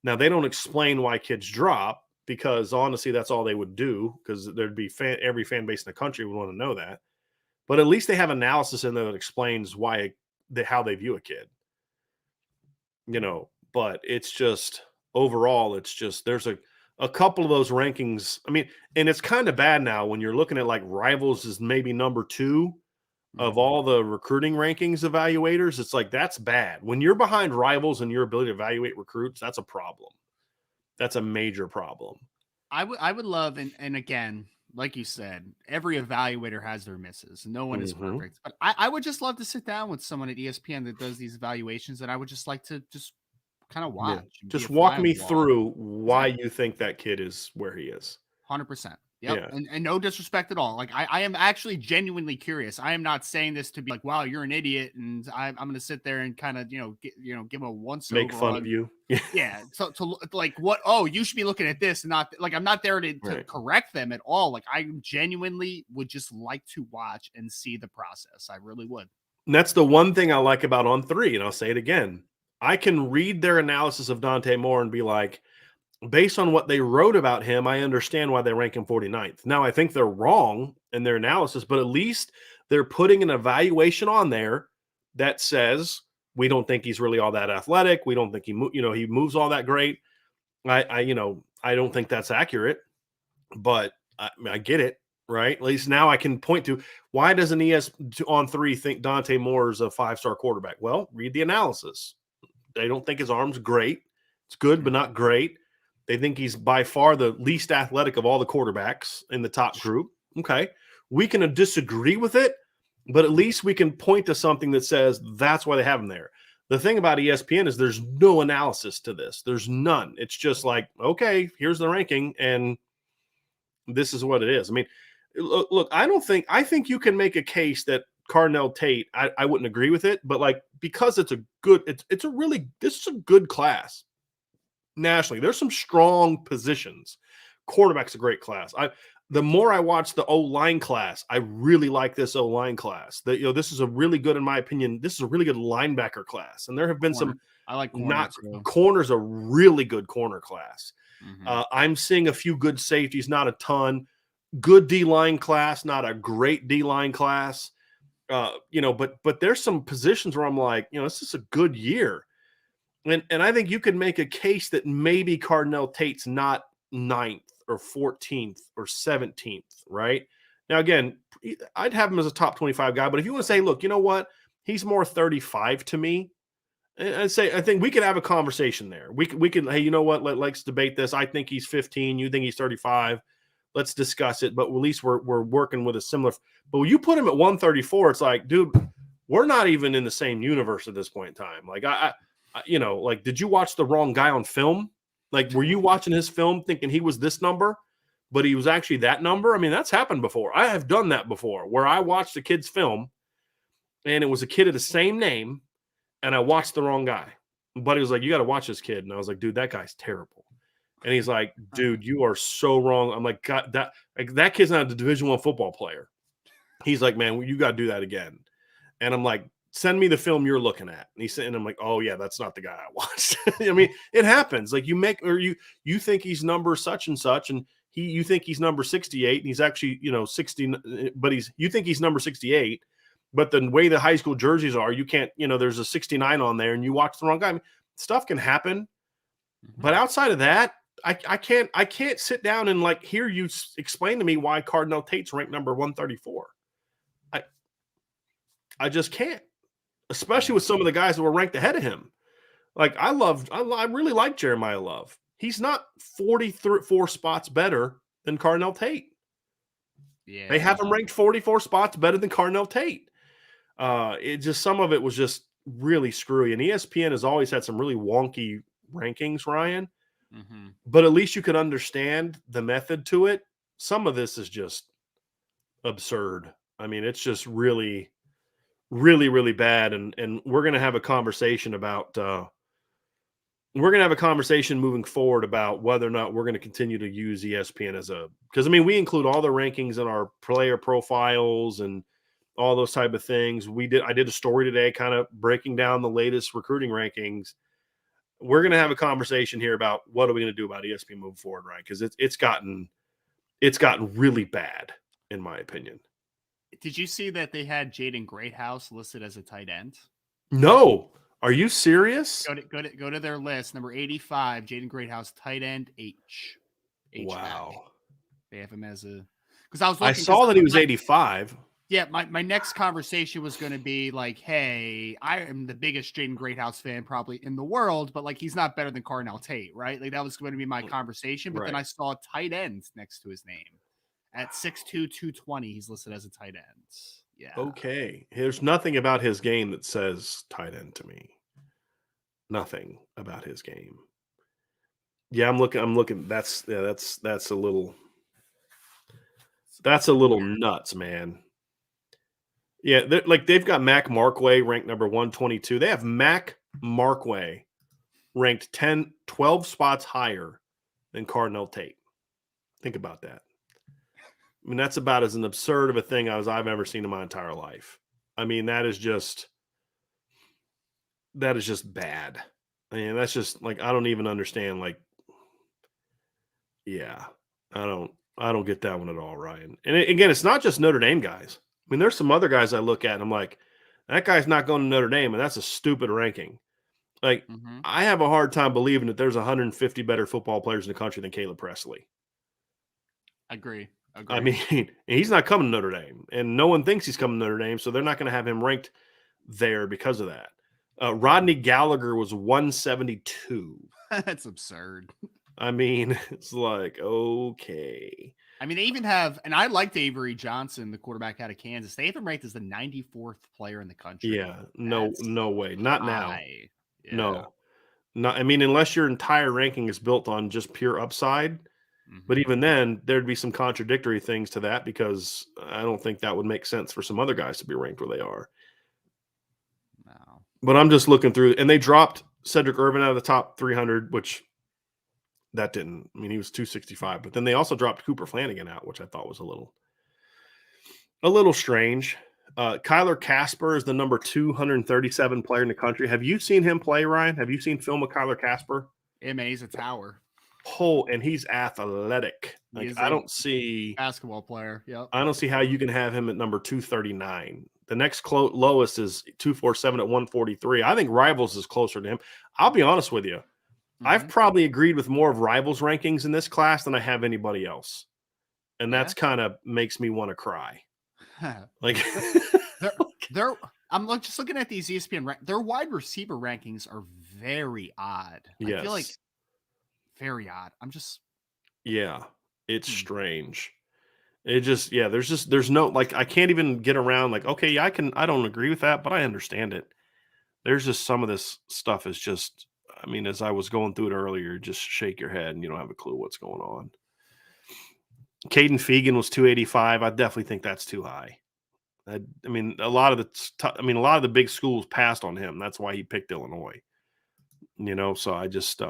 Now, they don't explain why kids drop, because honestly, that's all they would do, because there'd be every fan base in the country would want to know that. But at least they have analysis in there that explains how they view a kid. But it's just overall, it's just there's a couple of those rankings. I mean, and it's kind of bad now when you're looking at like Rivals is maybe number 2 of all the recruiting rankings evaluators. It's like, that's bad. When you're behind Rivals and your ability to evaluate recruits, that's a problem. That's a major problem. I would love, and again, like you said, every evaluator has their misses. No one is perfect. But I would just love to sit down with someone at ESPN that does these evaluations, and I would just like to just kind of watch. Yeah. Just walk me through why you think that kid is where he is. 100%. Yep. Yeah. And no disrespect at all. Like, I am actually genuinely curious. I am not saying this to be like, wow, you're an idiot, and I'm going to sit there and kind of, give a once make fun of you. Yeah. So to like, what? Oh, you should be looking at this, and not like, I'm not there to correct them at all. Like, I genuinely would just like to watch and see the process. I really would. And that's the one thing I like about On 3, and I'll say it again. I can read their analysis of Dante Moore and be like, based on what they wrote about him, I understand why they rank him 49th. Now, I think they're wrong in their analysis, but at least they're putting an evaluation on there that says, we don't think he's really all that athletic. We don't think he moves all that great. I don't think that's accurate, but I get it, right? At least now I can point to, why doesn't On 3 think Dante Moore is a 5-star quarterback? Well, read the analysis. They don't think his arm's great. It's good, but not great. They think he's by far the least athletic of all the quarterbacks in the top group. Okay. We can disagree with it, but at least we can point to something that says that's why they have him there. The thing about ESPN is there's no analysis to this. There's none. It's just like, okay, here's the ranking, and this is what it is. I mean, look, I think you can make a case that Carnell Tate, I wouldn't agree with it, but like, because this is a good class. Nationally, there's some strong positions. Quarterback's a great class. The more I watch the O-line class, I really like this O-line class. This is a really good, in my opinion, this is a really good linebacker class. And there have been some, I like corner's a really good corner class. I'm seeing a few good safeties, not a ton. Good D-line class, not a great D-line class. But there's some positions where I'm like, this is a good year. And I think you could make a case that maybe Carnell Tate's not 9th or 14th or 17th, right? Now, again, I'd have him as a top 25 guy, but if you want to say, look, you know what? He's more 35 to me. I think we could have a conversation there. We could, hey, you know what? Let's debate this. I think he's 15. You think he's 35. Let's discuss it. But at least we're working with a similar. But when you put him at 134, it's like, dude, we're not even in the same universe at this point in time. Like, did you watch the wrong guy on film? Like, were you watching his film thinking he was this number, but he was actually that number? I mean, that's happened before. I have done that before, where I watched a kid's film, and it was a kid of the same name, and I watched the wrong guy. But he was like, "You got to watch this kid," and I was like, "Dude, that guy's terrible." And he's like, "Dude, you are so wrong." I'm like, "God, that kid's not a Division I football player." He's like, "Man, you got to do that again." And I'm like, "Send me the film you're looking at." And he said, and I'm like, "Oh yeah, that's not the guy I watched." I mean, it happens. Like you think he's number such and such, and you think he's number 68, and he's actually 60, but you think he's number 68. But the way the high school jerseys are, you can't, there's a 69 on there and you watch the wrong guy. I mean, stuff can happen. But outside of that, I can't sit down and like hear you explain to me why Carnell Tate's ranked number 134. I just can't, especially with some of the guys that were ranked ahead of him. Like I really like Jeremiah Love. He's not 44 spots better than Carnell Tate. Yeah. They have him ranked 44 spots better than Carnell Tate. Some of it was just really screwy. And ESPN has always had some really wonky rankings, Ryan. But at least you could understand the method to it. Some of this is just absurd. I mean, it's just really, really, really bad. And we're going to have a conversation about moving forward about whether or not we're going to continue to use ESPN because I mean, we include all the rankings in our player profiles and all those type of things. I did a story today kind of breaking down the latest recruiting rankings. We're going to have a conversation here about what are we going to do about ESPN moving forward, right? Because it's gotten really bad, in my opinion. Did you see that they had Jaden Greathouse listed as a tight end? No. Are you serious? Go to their list. Number 85, Jaden Greathouse, tight end H. Wow. Back. They have him as I saw that he was 85. Yeah, my next conversation was going to be like, hey, I am the biggest Jaden Greathouse fan probably in the world, but like he's not better than Carnell Tate, right? Like that was going to be my conversation. But then I saw tight end next to his name. At 6'2", 220, he's listed as a tight end. Yeah. Okay. There's nothing about his game that says tight end to me. Nothing about his game. Yeah, I'm looking. That's a little nuts, man. Yeah, they've got Mac Markway ranked number 122. They have Mac Markway ranked 12 spots higher than Carnell Tate. Think about that. I mean, that's about as an absurd of a thing as I've ever seen in my entire life. I mean, that is just bad. I mean, that's just like I don't even understand. Like, yeah, I don't get that one at all, Ryan. And again, it's not just Notre Dame guys. I mean, there's some other guys I look at and I'm like, that guy's not going to Notre Dame, and that's a stupid ranking. Like, I have a hard time believing that there's 150 better football players in the country than Caleb Presley. Agree. I mean, he's not coming to Notre Dame, and no one thinks he's coming to Notre Dame, so they're not going to have him ranked there because of that. Rodney Gallagher was 172. That's absurd. I mean, it's like, okay. I mean, they even have, and I liked Avery Johnson, the quarterback out of Kansas. They have him ranked as the 94th player in the country. Yeah, no way. Not now. Yeah. No. I mean, unless your entire ranking is built on just pure upside. But even then, there'd be some contradictory things to that because I don't think that would make sense for some other guys to be ranked where they are. No. But I'm just looking through, and they dropped Cedric Irvin out of the top 300, which that didn't. I mean, he was 265. But then they also dropped Cooper Flanagan out, which I thought was a little strange. Kyler Casper is the number 237 player in the country. Have you seen him play, Ryan? Have you seen film of Kyler Casper? He's a tower. And he's athletic. Like, I don't see basketball player. Yep. I don't see how you can have him at number 239. The next lowest is 247 at 143. I think Rivals is closer to him. I'll be honest with you. I've probably agreed with more of Rivals rankings in this class than I have anybody else. And that's kind of makes me want to cry. Like I'm just looking at these ESPN their wide receiver rankings are very odd. I feel like very odd. It's strange. It just, there's no, like, I can't even get around like, okay, I don't agree with that, but I understand it. There's just some of this stuff is just, I mean, as I was going through it earlier, just shake your head and you don't have a clue what's going on. Caden Fegan was 285. I definitely think that's too high. I mean, a lot of the big schools passed on him. That's why he picked Illinois. So I just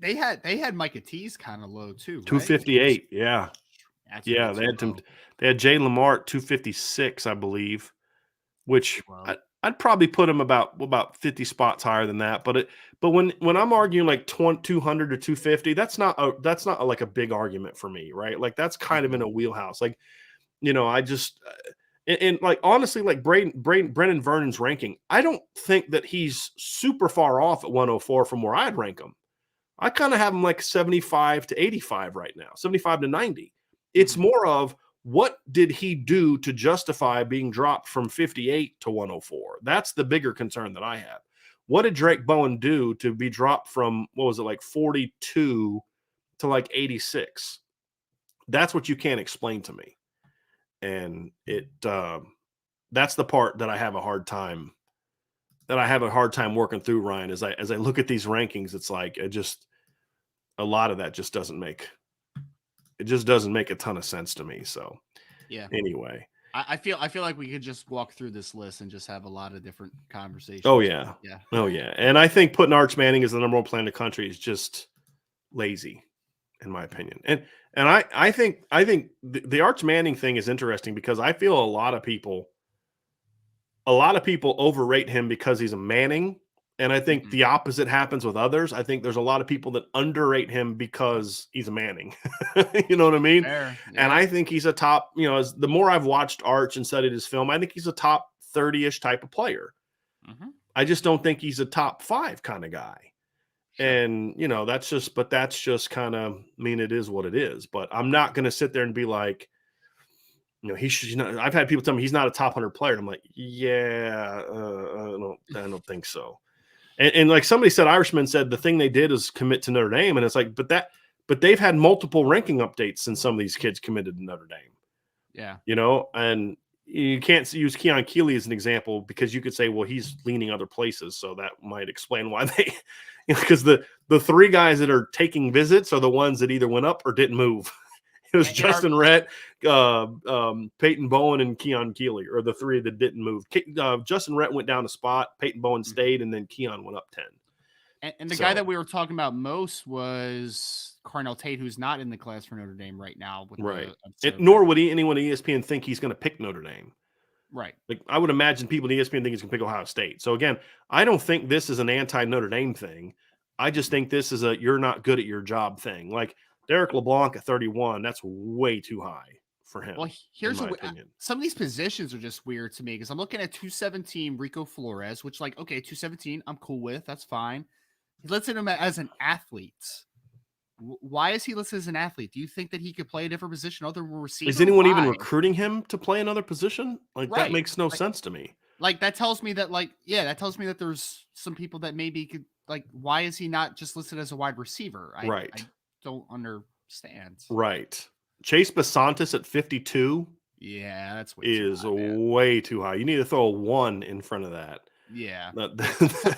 they had Micah T's kind of low too, right? 258. Yeah. That's Yeah, they had Jade Lamar at 256, I believe, which I'd probably put him about 50 spots higher than that. But when I'm arguing like 200 to 250, that's not like a big argument for me, right? Like that's kind of in a wheelhouse. Like, I just and like honestly, like Brendan Vernon's ranking, I don't think that he's super far off at 104 from where I'd rank him. I kind of have him like 75 to 85 right now, 75 to 90. It's more of what did he do to justify being dropped from 58 to 104? That's the bigger concern that I have. What did Drake Bowen do to be dropped from, what was it, like 42 to like 86? That's what you can't explain to me. And that's the part that I have a hard time working through, Ryan. As I look at these rankings, it's like a lot of that just doesn't make a ton of sense to me. So yeah. Anyway, I feel like we could just walk through this list and just have a lot of different conversations. Oh yeah. Oh yeah. And I think putting Arch Manning as the number one player in the country is just lazy, in my opinion. And I think the Arch Manning thing is interesting because I feel a lot of people overrate him because he's a Manning. And I think the opposite happens with others. I think there's a lot of people that underrate him because he's a Manning. You know what I mean? Fair, yeah. And I think he's a top, as the more I've watched Arch and studied his film, I think he's a top 30-ish type of player. I just don't think he's a top 5 kind of guy. Sure. And, that's just kind of, it is what it is. But I'm not going to sit there and be like, he should. I've had people tell me he's not a top 100 player. I'm like, yeah, I don't think so. And like somebody said, Irishman said the thing they did is commit to Notre Dame, and it's like, but they've had multiple ranking updates since some of these kids committed to Notre Dame. Yeah, and you can't use Keon Keeley as an example because you could say, well, he's leaning other places, so that might explain why they, because the 3 guys that are taking visits are the ones that either went up or didn't move. It was Justin Rhett, Peyton Bowen, and Keon Keeley, or the 3 that didn't move. Justin Rhett went down a spot, Peyton Bowen stayed, and then Keon went up 10. And the guy that we were talking about most was Carnell Tate, who's not in the class for Notre Dame right now. Nor would anyone at ESPN think he's going to pick Notre Dame. Right. Like I would imagine people at ESPN think he's going to pick Ohio State. So again, I don't think this is an anti-Notre Dame thing. I just think this is a you're not good at your job thing. Like Derek LeBlanc at 31, that's way too high for him. Well, here's some of these positions are just weird to me because I'm looking at 217 Rico Flores, which 217 I'm cool with. That's fine. He listed him as an athlete. Why is he listed as an athlete? Do you think that he could play a different position other than receiver? Is anyone even recruiting him to play another position? That makes no sense to me. That tells me that there's some people that maybe could why is he not just listed as a wide receiver? I don't understand. Right. Chase Basantis at 52. Yeah, that's way too high. You need to throw a 1 in front of that. Yeah.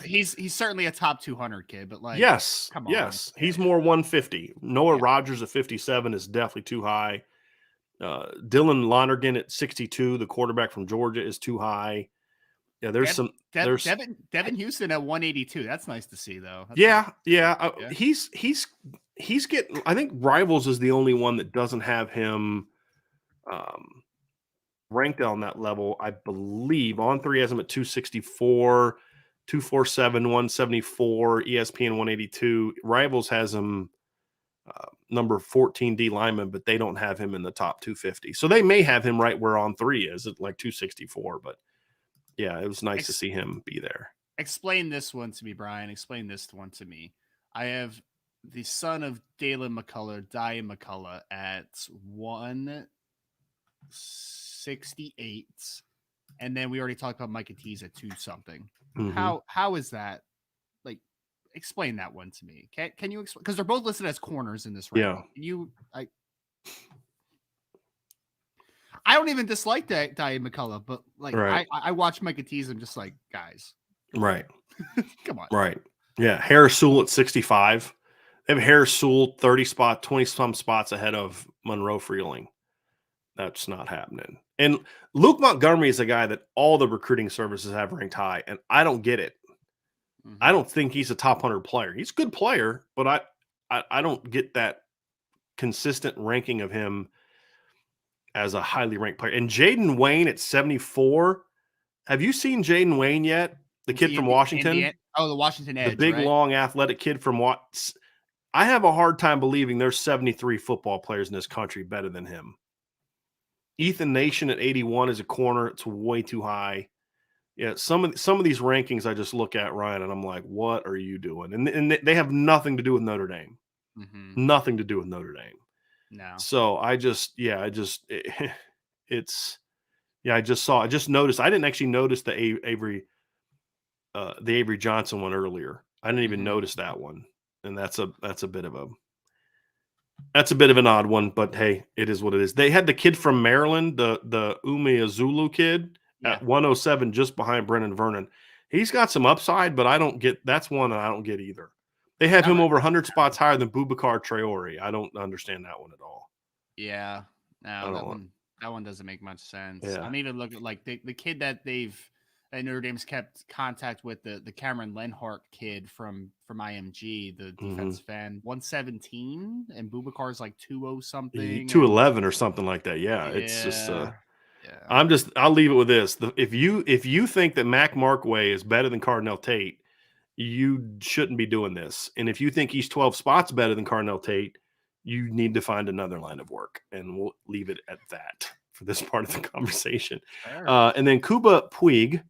he's certainly a top 200 kid, but yes. Come on. Yes. He's more 150. Noah Rogers at 57 is definitely too high. Dylan Lonergan at 62, the quarterback from Georgia, is too high. Yeah, Devin Houston at 182. That's nice to see, though. He's getting. I think Rivals is the only one that doesn't have him ranked on that level. I believe On3 has him at 264, 247, 174, ESPN 182. Rivals has him number 14 D lineman, but they don't have him in the top 250. So they may have him right where On3 is at 264, but. Yeah, it was nice to see him be there. Explain this one to me, Brian. Explain this one to me. I have the son of Dalen McCullough, Diane McCullough, at 168. And then we already talked about Micah T's at 2-something. How is that? Explain that one to me. Can you explain? Because they're both listed as corners in this ranking. Yeah. I don't even dislike that Diane McCullough, but I watch Micah T's and just guys. Right. Come on. Right. Yeah, Harris Sewell at 65. They have Harris Sewell 20 some spots ahead of Monroe Freeling. That's not happening. And Luke Montgomery is a guy that all the recruiting services have ranked high, and I don't get it. I don't think he's a top 100 player. He's a good player, but I don't get that consistent ranking of him as a highly ranked player. And Jaden Wayne at 74. Have you seen Jaden Wayne yet? The kid from Washington? The Washington Edge, the big, right? long, athletic kid from what? I have a hard time believing there's 73 football players in this country better than him. Ethan Nation at 81 is a corner. It's way too high. Yeah, some of these rankings I just look at, Ryan, and I'm like, what are you doing? And they have nothing to do with Notre Dame. Nothing to do with Notre Dame. No. So I just noticed. I didn't actually notice the Avery Johnson one earlier. I didn't even notice that one. And that's a bit of an odd one, but hey, it is what it is. They had the kid from Maryland, the Umeazulu kid at 107, just behind Brennan Vernon. He's got some upside, but that's one that I don't get either. They have him over 100 spots higher than Boubacar Traore. I don't understand that one at all. Yeah, no, that one doesn't make much sense. Yeah. I'm even looking like the kid that Notre Dame's kept contact with, the Cameron Lenhart kid from IMG, the defensive end, 117, and Boubacar's like 20 something, 211 or something like that. Yeah, it's just. I'll leave it with this: if you think that Mac Markway is better than Carnell Tate, you shouldn't be doing this. And if you think he's 12 spots better than Carnell Tate, you need to find another line of work. And we'll leave it at that for this part of the conversation. And then Kuba Puig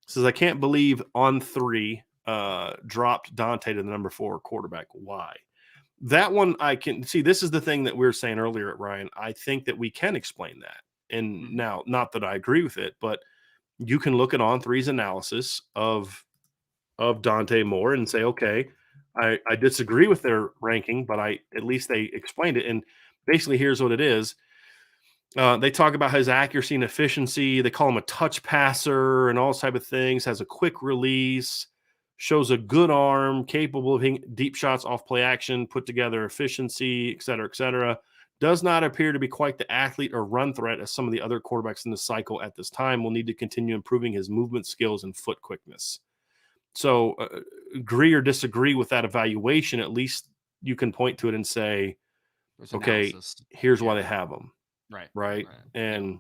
says, I can't believe On 3 dropped Dante to the number 4 quarterback. Why? That one I can see. This is the thing that we were saying earlier, Ryan. I think that we can explain that. And now, not that I agree with it, but you can look at On 3's analysis of Dante Moore and say, okay, I disagree with their ranking, but at least they explained it. And basically, here's what it is. They talk about his accuracy and efficiency. They call him a touch passer and all type of things. Has a quick release, shows a good arm, capable of hitting deep shots off play action, put together efficiency, et cetera, et cetera. Does not appear to be quite the athlete or run threat as some of the other quarterbacks in the cycle at this time. Will need to continue improving his movement skills and foot quickness. So agree or disagree with that evaluation, at least you can point to it and say, okay, here's why they have them. Right. And,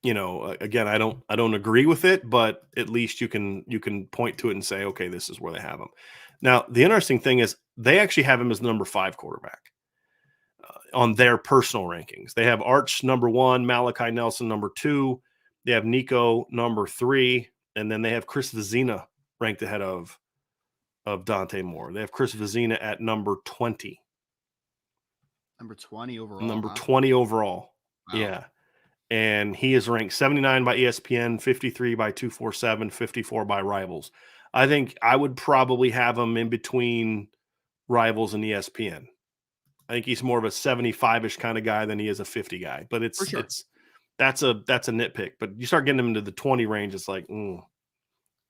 again, I don't agree with it, but at least you can point to it and say, okay, this is where they have them. Now, the interesting thing is they actually have him as the number 5 quarterback on their personal rankings. They have Arch number 1, Malachi Nelson number 2. They have Nico number 3. And then they have Chris Vizina ranked ahead of Dante Moore. They have Chris Vizina at number 20. Number 20 overall. Number 20 overall. Wow. Yeah. And he is ranked 79 by ESPN, 53 by 247, 54 by Rivals. I think I would probably have him in between Rivals and ESPN. I think he's more of a 75-ish kind of guy than he is a 50 guy. But that's a nitpick. But you start getting him into the 20 range, it's like,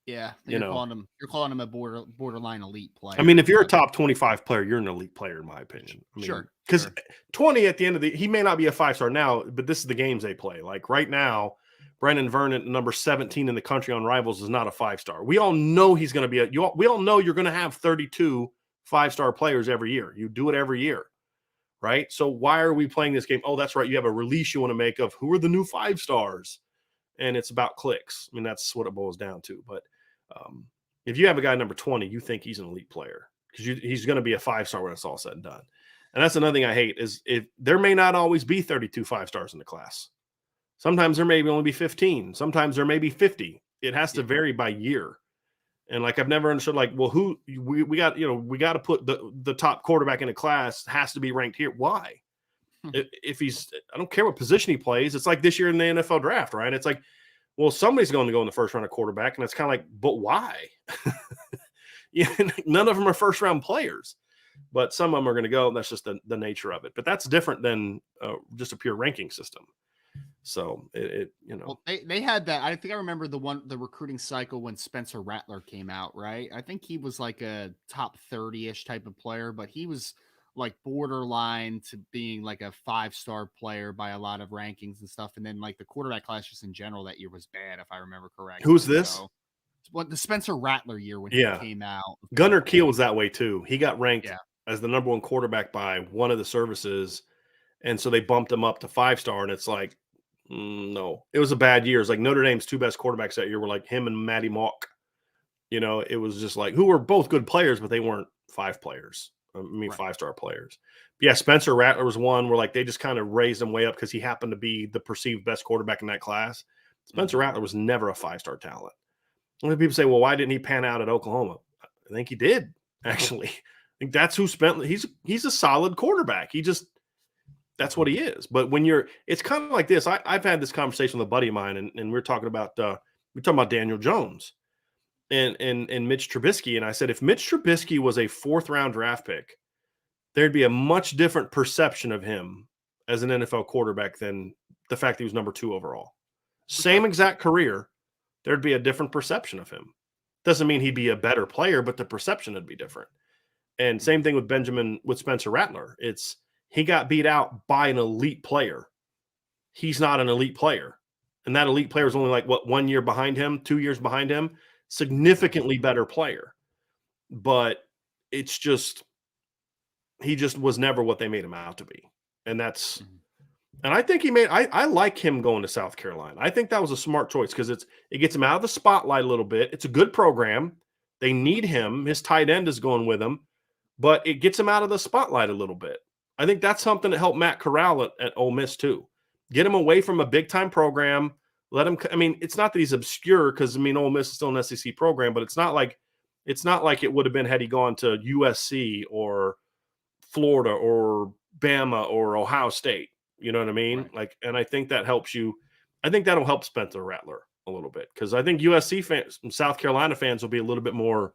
yeah, you're calling him a borderline elite player. I mean, if you're a top 25 player, you're an elite player, in my opinion. I mean, because 20 at the end of he may not be a 5-star now, but this is the games they play. Like right now, Brennan Vernon, number 17 in the country on Rivals, is not a 5-star. We all know he's going to be we all know you're going to have 32 5-star players every year. You do it every year, right? So why are we playing this game? Oh, that's right. You have a release you want to make of who are the new 5-stars, and it's about clicks. I mean, that's what it boils down to. But if you have a guy number 20, you think he's an elite player because he's going to be a 5-star when it's all said and done. And that's another thing I hate is if there may not always be 32 5-stars in the class. Sometimes there may only be 15. Sometimes there may be 50. It has to vary by year. And like I've never understood, like, well, who we got to put the top quarterback in a class has to be ranked here. Why? If I don't care what position he plays. It's like this year in the NFL draft, right? It's like, well, somebody's going to go in the first round of quarterback, and it's kind of like, but why? None of them are first round players, but some of them are going to go. And that's just the nature of it. But that's different than just a pure ranking system. So it Well, they had that. I think I remember the recruiting cycle when Spencer Rattler came out, right? I think he was like a top 30-ish type of player, but he was like borderline to being like a 5-star player by a lot of rankings and stuff. And then like the quarterback class just in general that year was bad, if I remember Who's correctly. this? So what the Spencer Rattler year when he Yeah. came out. Gunnar Kiel was that way too. He got ranked Yeah. as the number 1 quarterback by one of the services, and so they bumped him up to 5-star, and it's like, no. It was a bad year. It's like Notre Dame's 2 best quarterbacks that year were like him and Matty Mock. It was just like, who were both good players, but they weren't 5 players. Right. 5-star players. But yeah, Spencer Rattler was one where like they just kind of raised him way up because he happened to be the perceived best quarterback in that class. Spencer Rattler was never a 5-star talent. When people say, well, why didn't he pan out at Oklahoma? I think he did, actually. I think that's who spent. He's a solid quarterback. That's what he is. But it's kind of like this. I've had this conversation with a buddy of mine, and we're talking about Daniel Jones and Mitch Trubisky. And I said, if Mitch Trubisky was a 4th-round draft pick, there'd be a much different perception of him as an NFL quarterback than the fact that he was number 2 overall. Same exact career. There'd be a different perception of him. Doesn't mean he'd be a better player, but the perception would be different. And same thing with Spencer Rattler. He got beat out by an elite player. He's not an elite player. And that elite player is only like, 1 year behind him, 2 years behind him, significantly better player. But it's just, he just was never what they made him out to be. And and I think I like him going to South Carolina. I think that was a smart choice because it gets him out of the spotlight a little bit. It's a good program. They need him. His tight end is going with him, but it gets him out of the spotlight a little bit. I think that's something that helped Matt Corral at Ole Miss too. Get him away from a big-time program. Let him – I mean, it's not that he's obscure because, Ole Miss is still an SEC program, but it's not like it would have been had he gone to USC or Florida or Bama or Ohio State. You know what I mean? Right. And I think that helps you. I think that'll help Spencer Rattler a little bit because I think USC fans and South Carolina fans will be a little bit more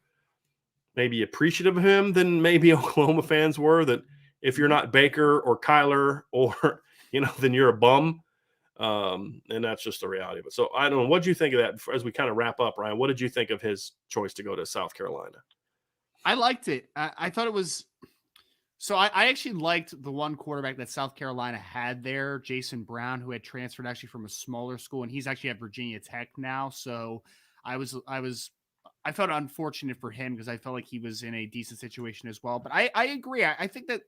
maybe appreciative of him than maybe Oklahoma fans were, that if you're not Baker or Kyler or, then you're a bum. And that's just the reality of it. So I don't know. What did you think of that as we kind of wrap up, Ryan? What did you think of his choice to go to South Carolina? I liked it. I thought it was – so I actually liked the one quarterback that South Carolina had there, Jason Brown, who had transferred actually from a smaller school, and he's actually at Virginia Tech now. So I felt unfortunate for him because I felt like he was in a decent situation as well. But I agree. I think that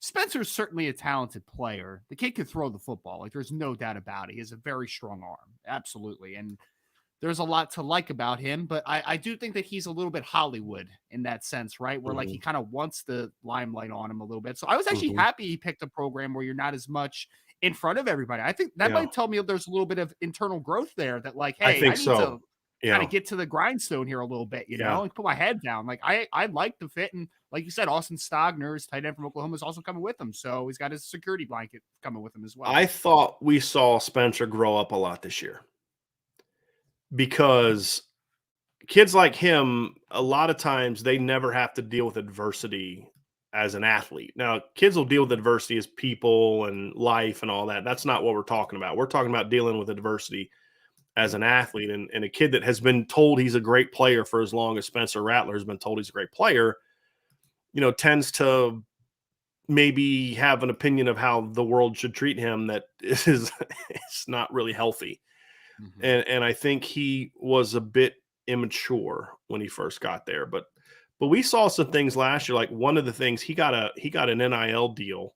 Spencer's certainly a talented player. The kid could throw the football. Like, there's no doubt about it. He has a very strong arm. Absolutely. And there's a lot to like about him, but I do think that he's a little bit Hollywood in that sense, right? Where like he kind of wants the limelight on him a little bit. So I was actually happy he picked a program where you're not as much in front of everybody. I think that might tell me there's a little bit of internal growth there that like, hey, I need to kind of get to the grindstone here a little bit, you know, and put my head down. Like I like the fit. And like you said, Austin Stogner, his tight end from Oklahoma, is also coming with him. So he's got his security blanket coming with him as well. I thought we saw Spencer grow up a lot this year, because kids like him, a lot of times they never have to deal with adversity as an athlete. Now, kids will deal with adversity as people and life and all that. That's not what we're talking about. We're talking about dealing with adversity as an athlete. And a kid that has been told he's a great player for as long as Spencer Rattler has been told he's a great player, tends to maybe have an opinion of how the world should treat him that is it's not really healthy. And I think he was a bit immature when he first got there, but we saw some things last year. Like one of the things he got an NIL deal,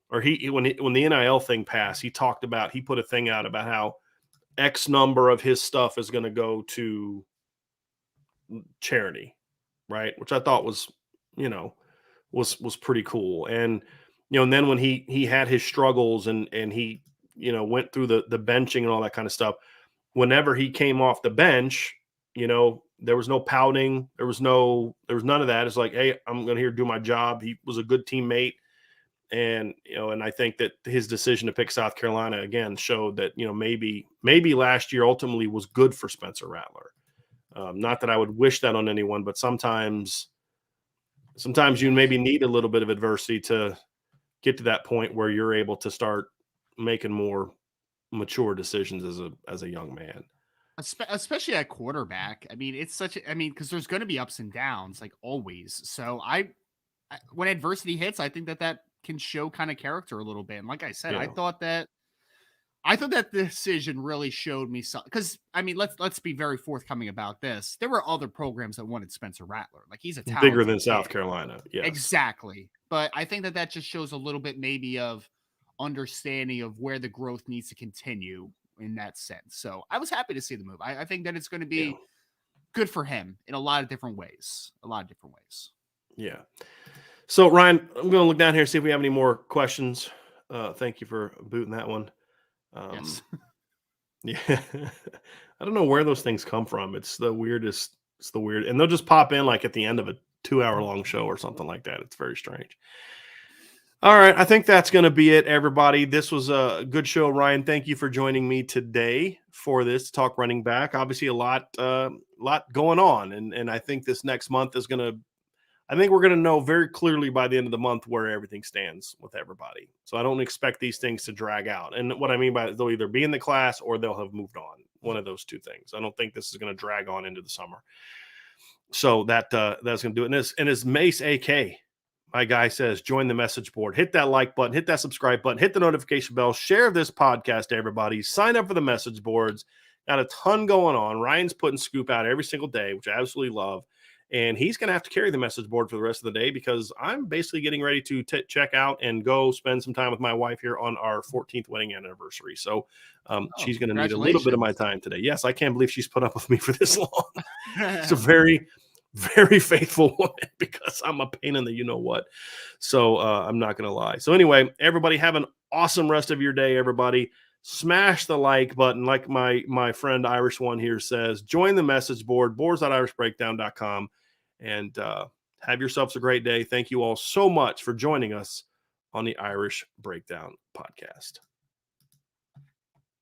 or when the NIL thing passed, he put a thing out about how X number of his stuff is going to go to charity, right? Which I thought was pretty cool. And and then when he had his struggles and he went through the benching and all that kind of stuff, whenever he came off the bench, there was no pouting. There was none of that. It's like, hey, I'm going to do my job. He was a good teammate. And, and I think that his decision to pick South Carolina again showed that, maybe last year ultimately was good for Spencer Rattler. Not that I would wish that on anyone, but sometimes you maybe need a little bit of adversity to get to that point where you're able to start making more mature decisions as a young man. Especially at quarterback. I mean, because there's going to be ups and downs, like always. So when adversity hits, I think that can show kind of character a little bit. And like I said, Yeah. I thought that decision really showed me something. Because I mean, let's be very forthcoming about this. There were other programs that wanted Spencer Rattler. Like, he's a talented bigger than kid. South Carolina. Yes, exactly. But I think that just shows a little bit maybe of understanding of where the growth needs to continue in that sense. So I was happy to see the move. I think that it's going to be good for him in a lot of different ways. Yeah. So, Ryan, I'm going to look down here, see if we have any more questions. Thank you for booting that one. Yes. Yeah. I don't know where those things come from. It's the weirdest. It's the weird. And they'll just pop in like at the end of a 2-hour-long show or something like that. It's very strange. All right. I think that's going to be it, everybody. This was a good show, Ryan. Thank you for joining me today for this Talk Running Back. Obviously, a lot going on. And I think this next month is going to, I think we're going to know very clearly by the end of the month where everything stands with everybody. So I don't expect these things to drag out. And what I mean by it, they'll either be in the class or they'll have moved on. One of those two things. I don't think this is going to drag on into the summer. So that's going to do it. And as Mace AK, my guy, says, join the message board, hit that like button, hit that subscribe button, hit the notification bell, share this podcast to everybody, sign up for the message boards. Got a ton going on. Ryan's putting scoop out every single day, which I absolutely love. And he's going to have to carry the message board for the rest of the day because I'm basically getting ready to check out and go spend some time with my wife here on our 14th wedding anniversary. So she's going to need a little bit of my time today. Yes, I can't believe she's put up with me for this long. It's a very, very faithful woman because I'm a pain in the you-know-what. So I'm not going to lie. So anyway, everybody have an awesome rest of your day, everybody. Smash the like button, like my friend Irish One here says. Join the message board, boards.irishbreakdown.com. And have yourselves a great day. Thank you all so much for joining us on the Irish Breakdown podcast.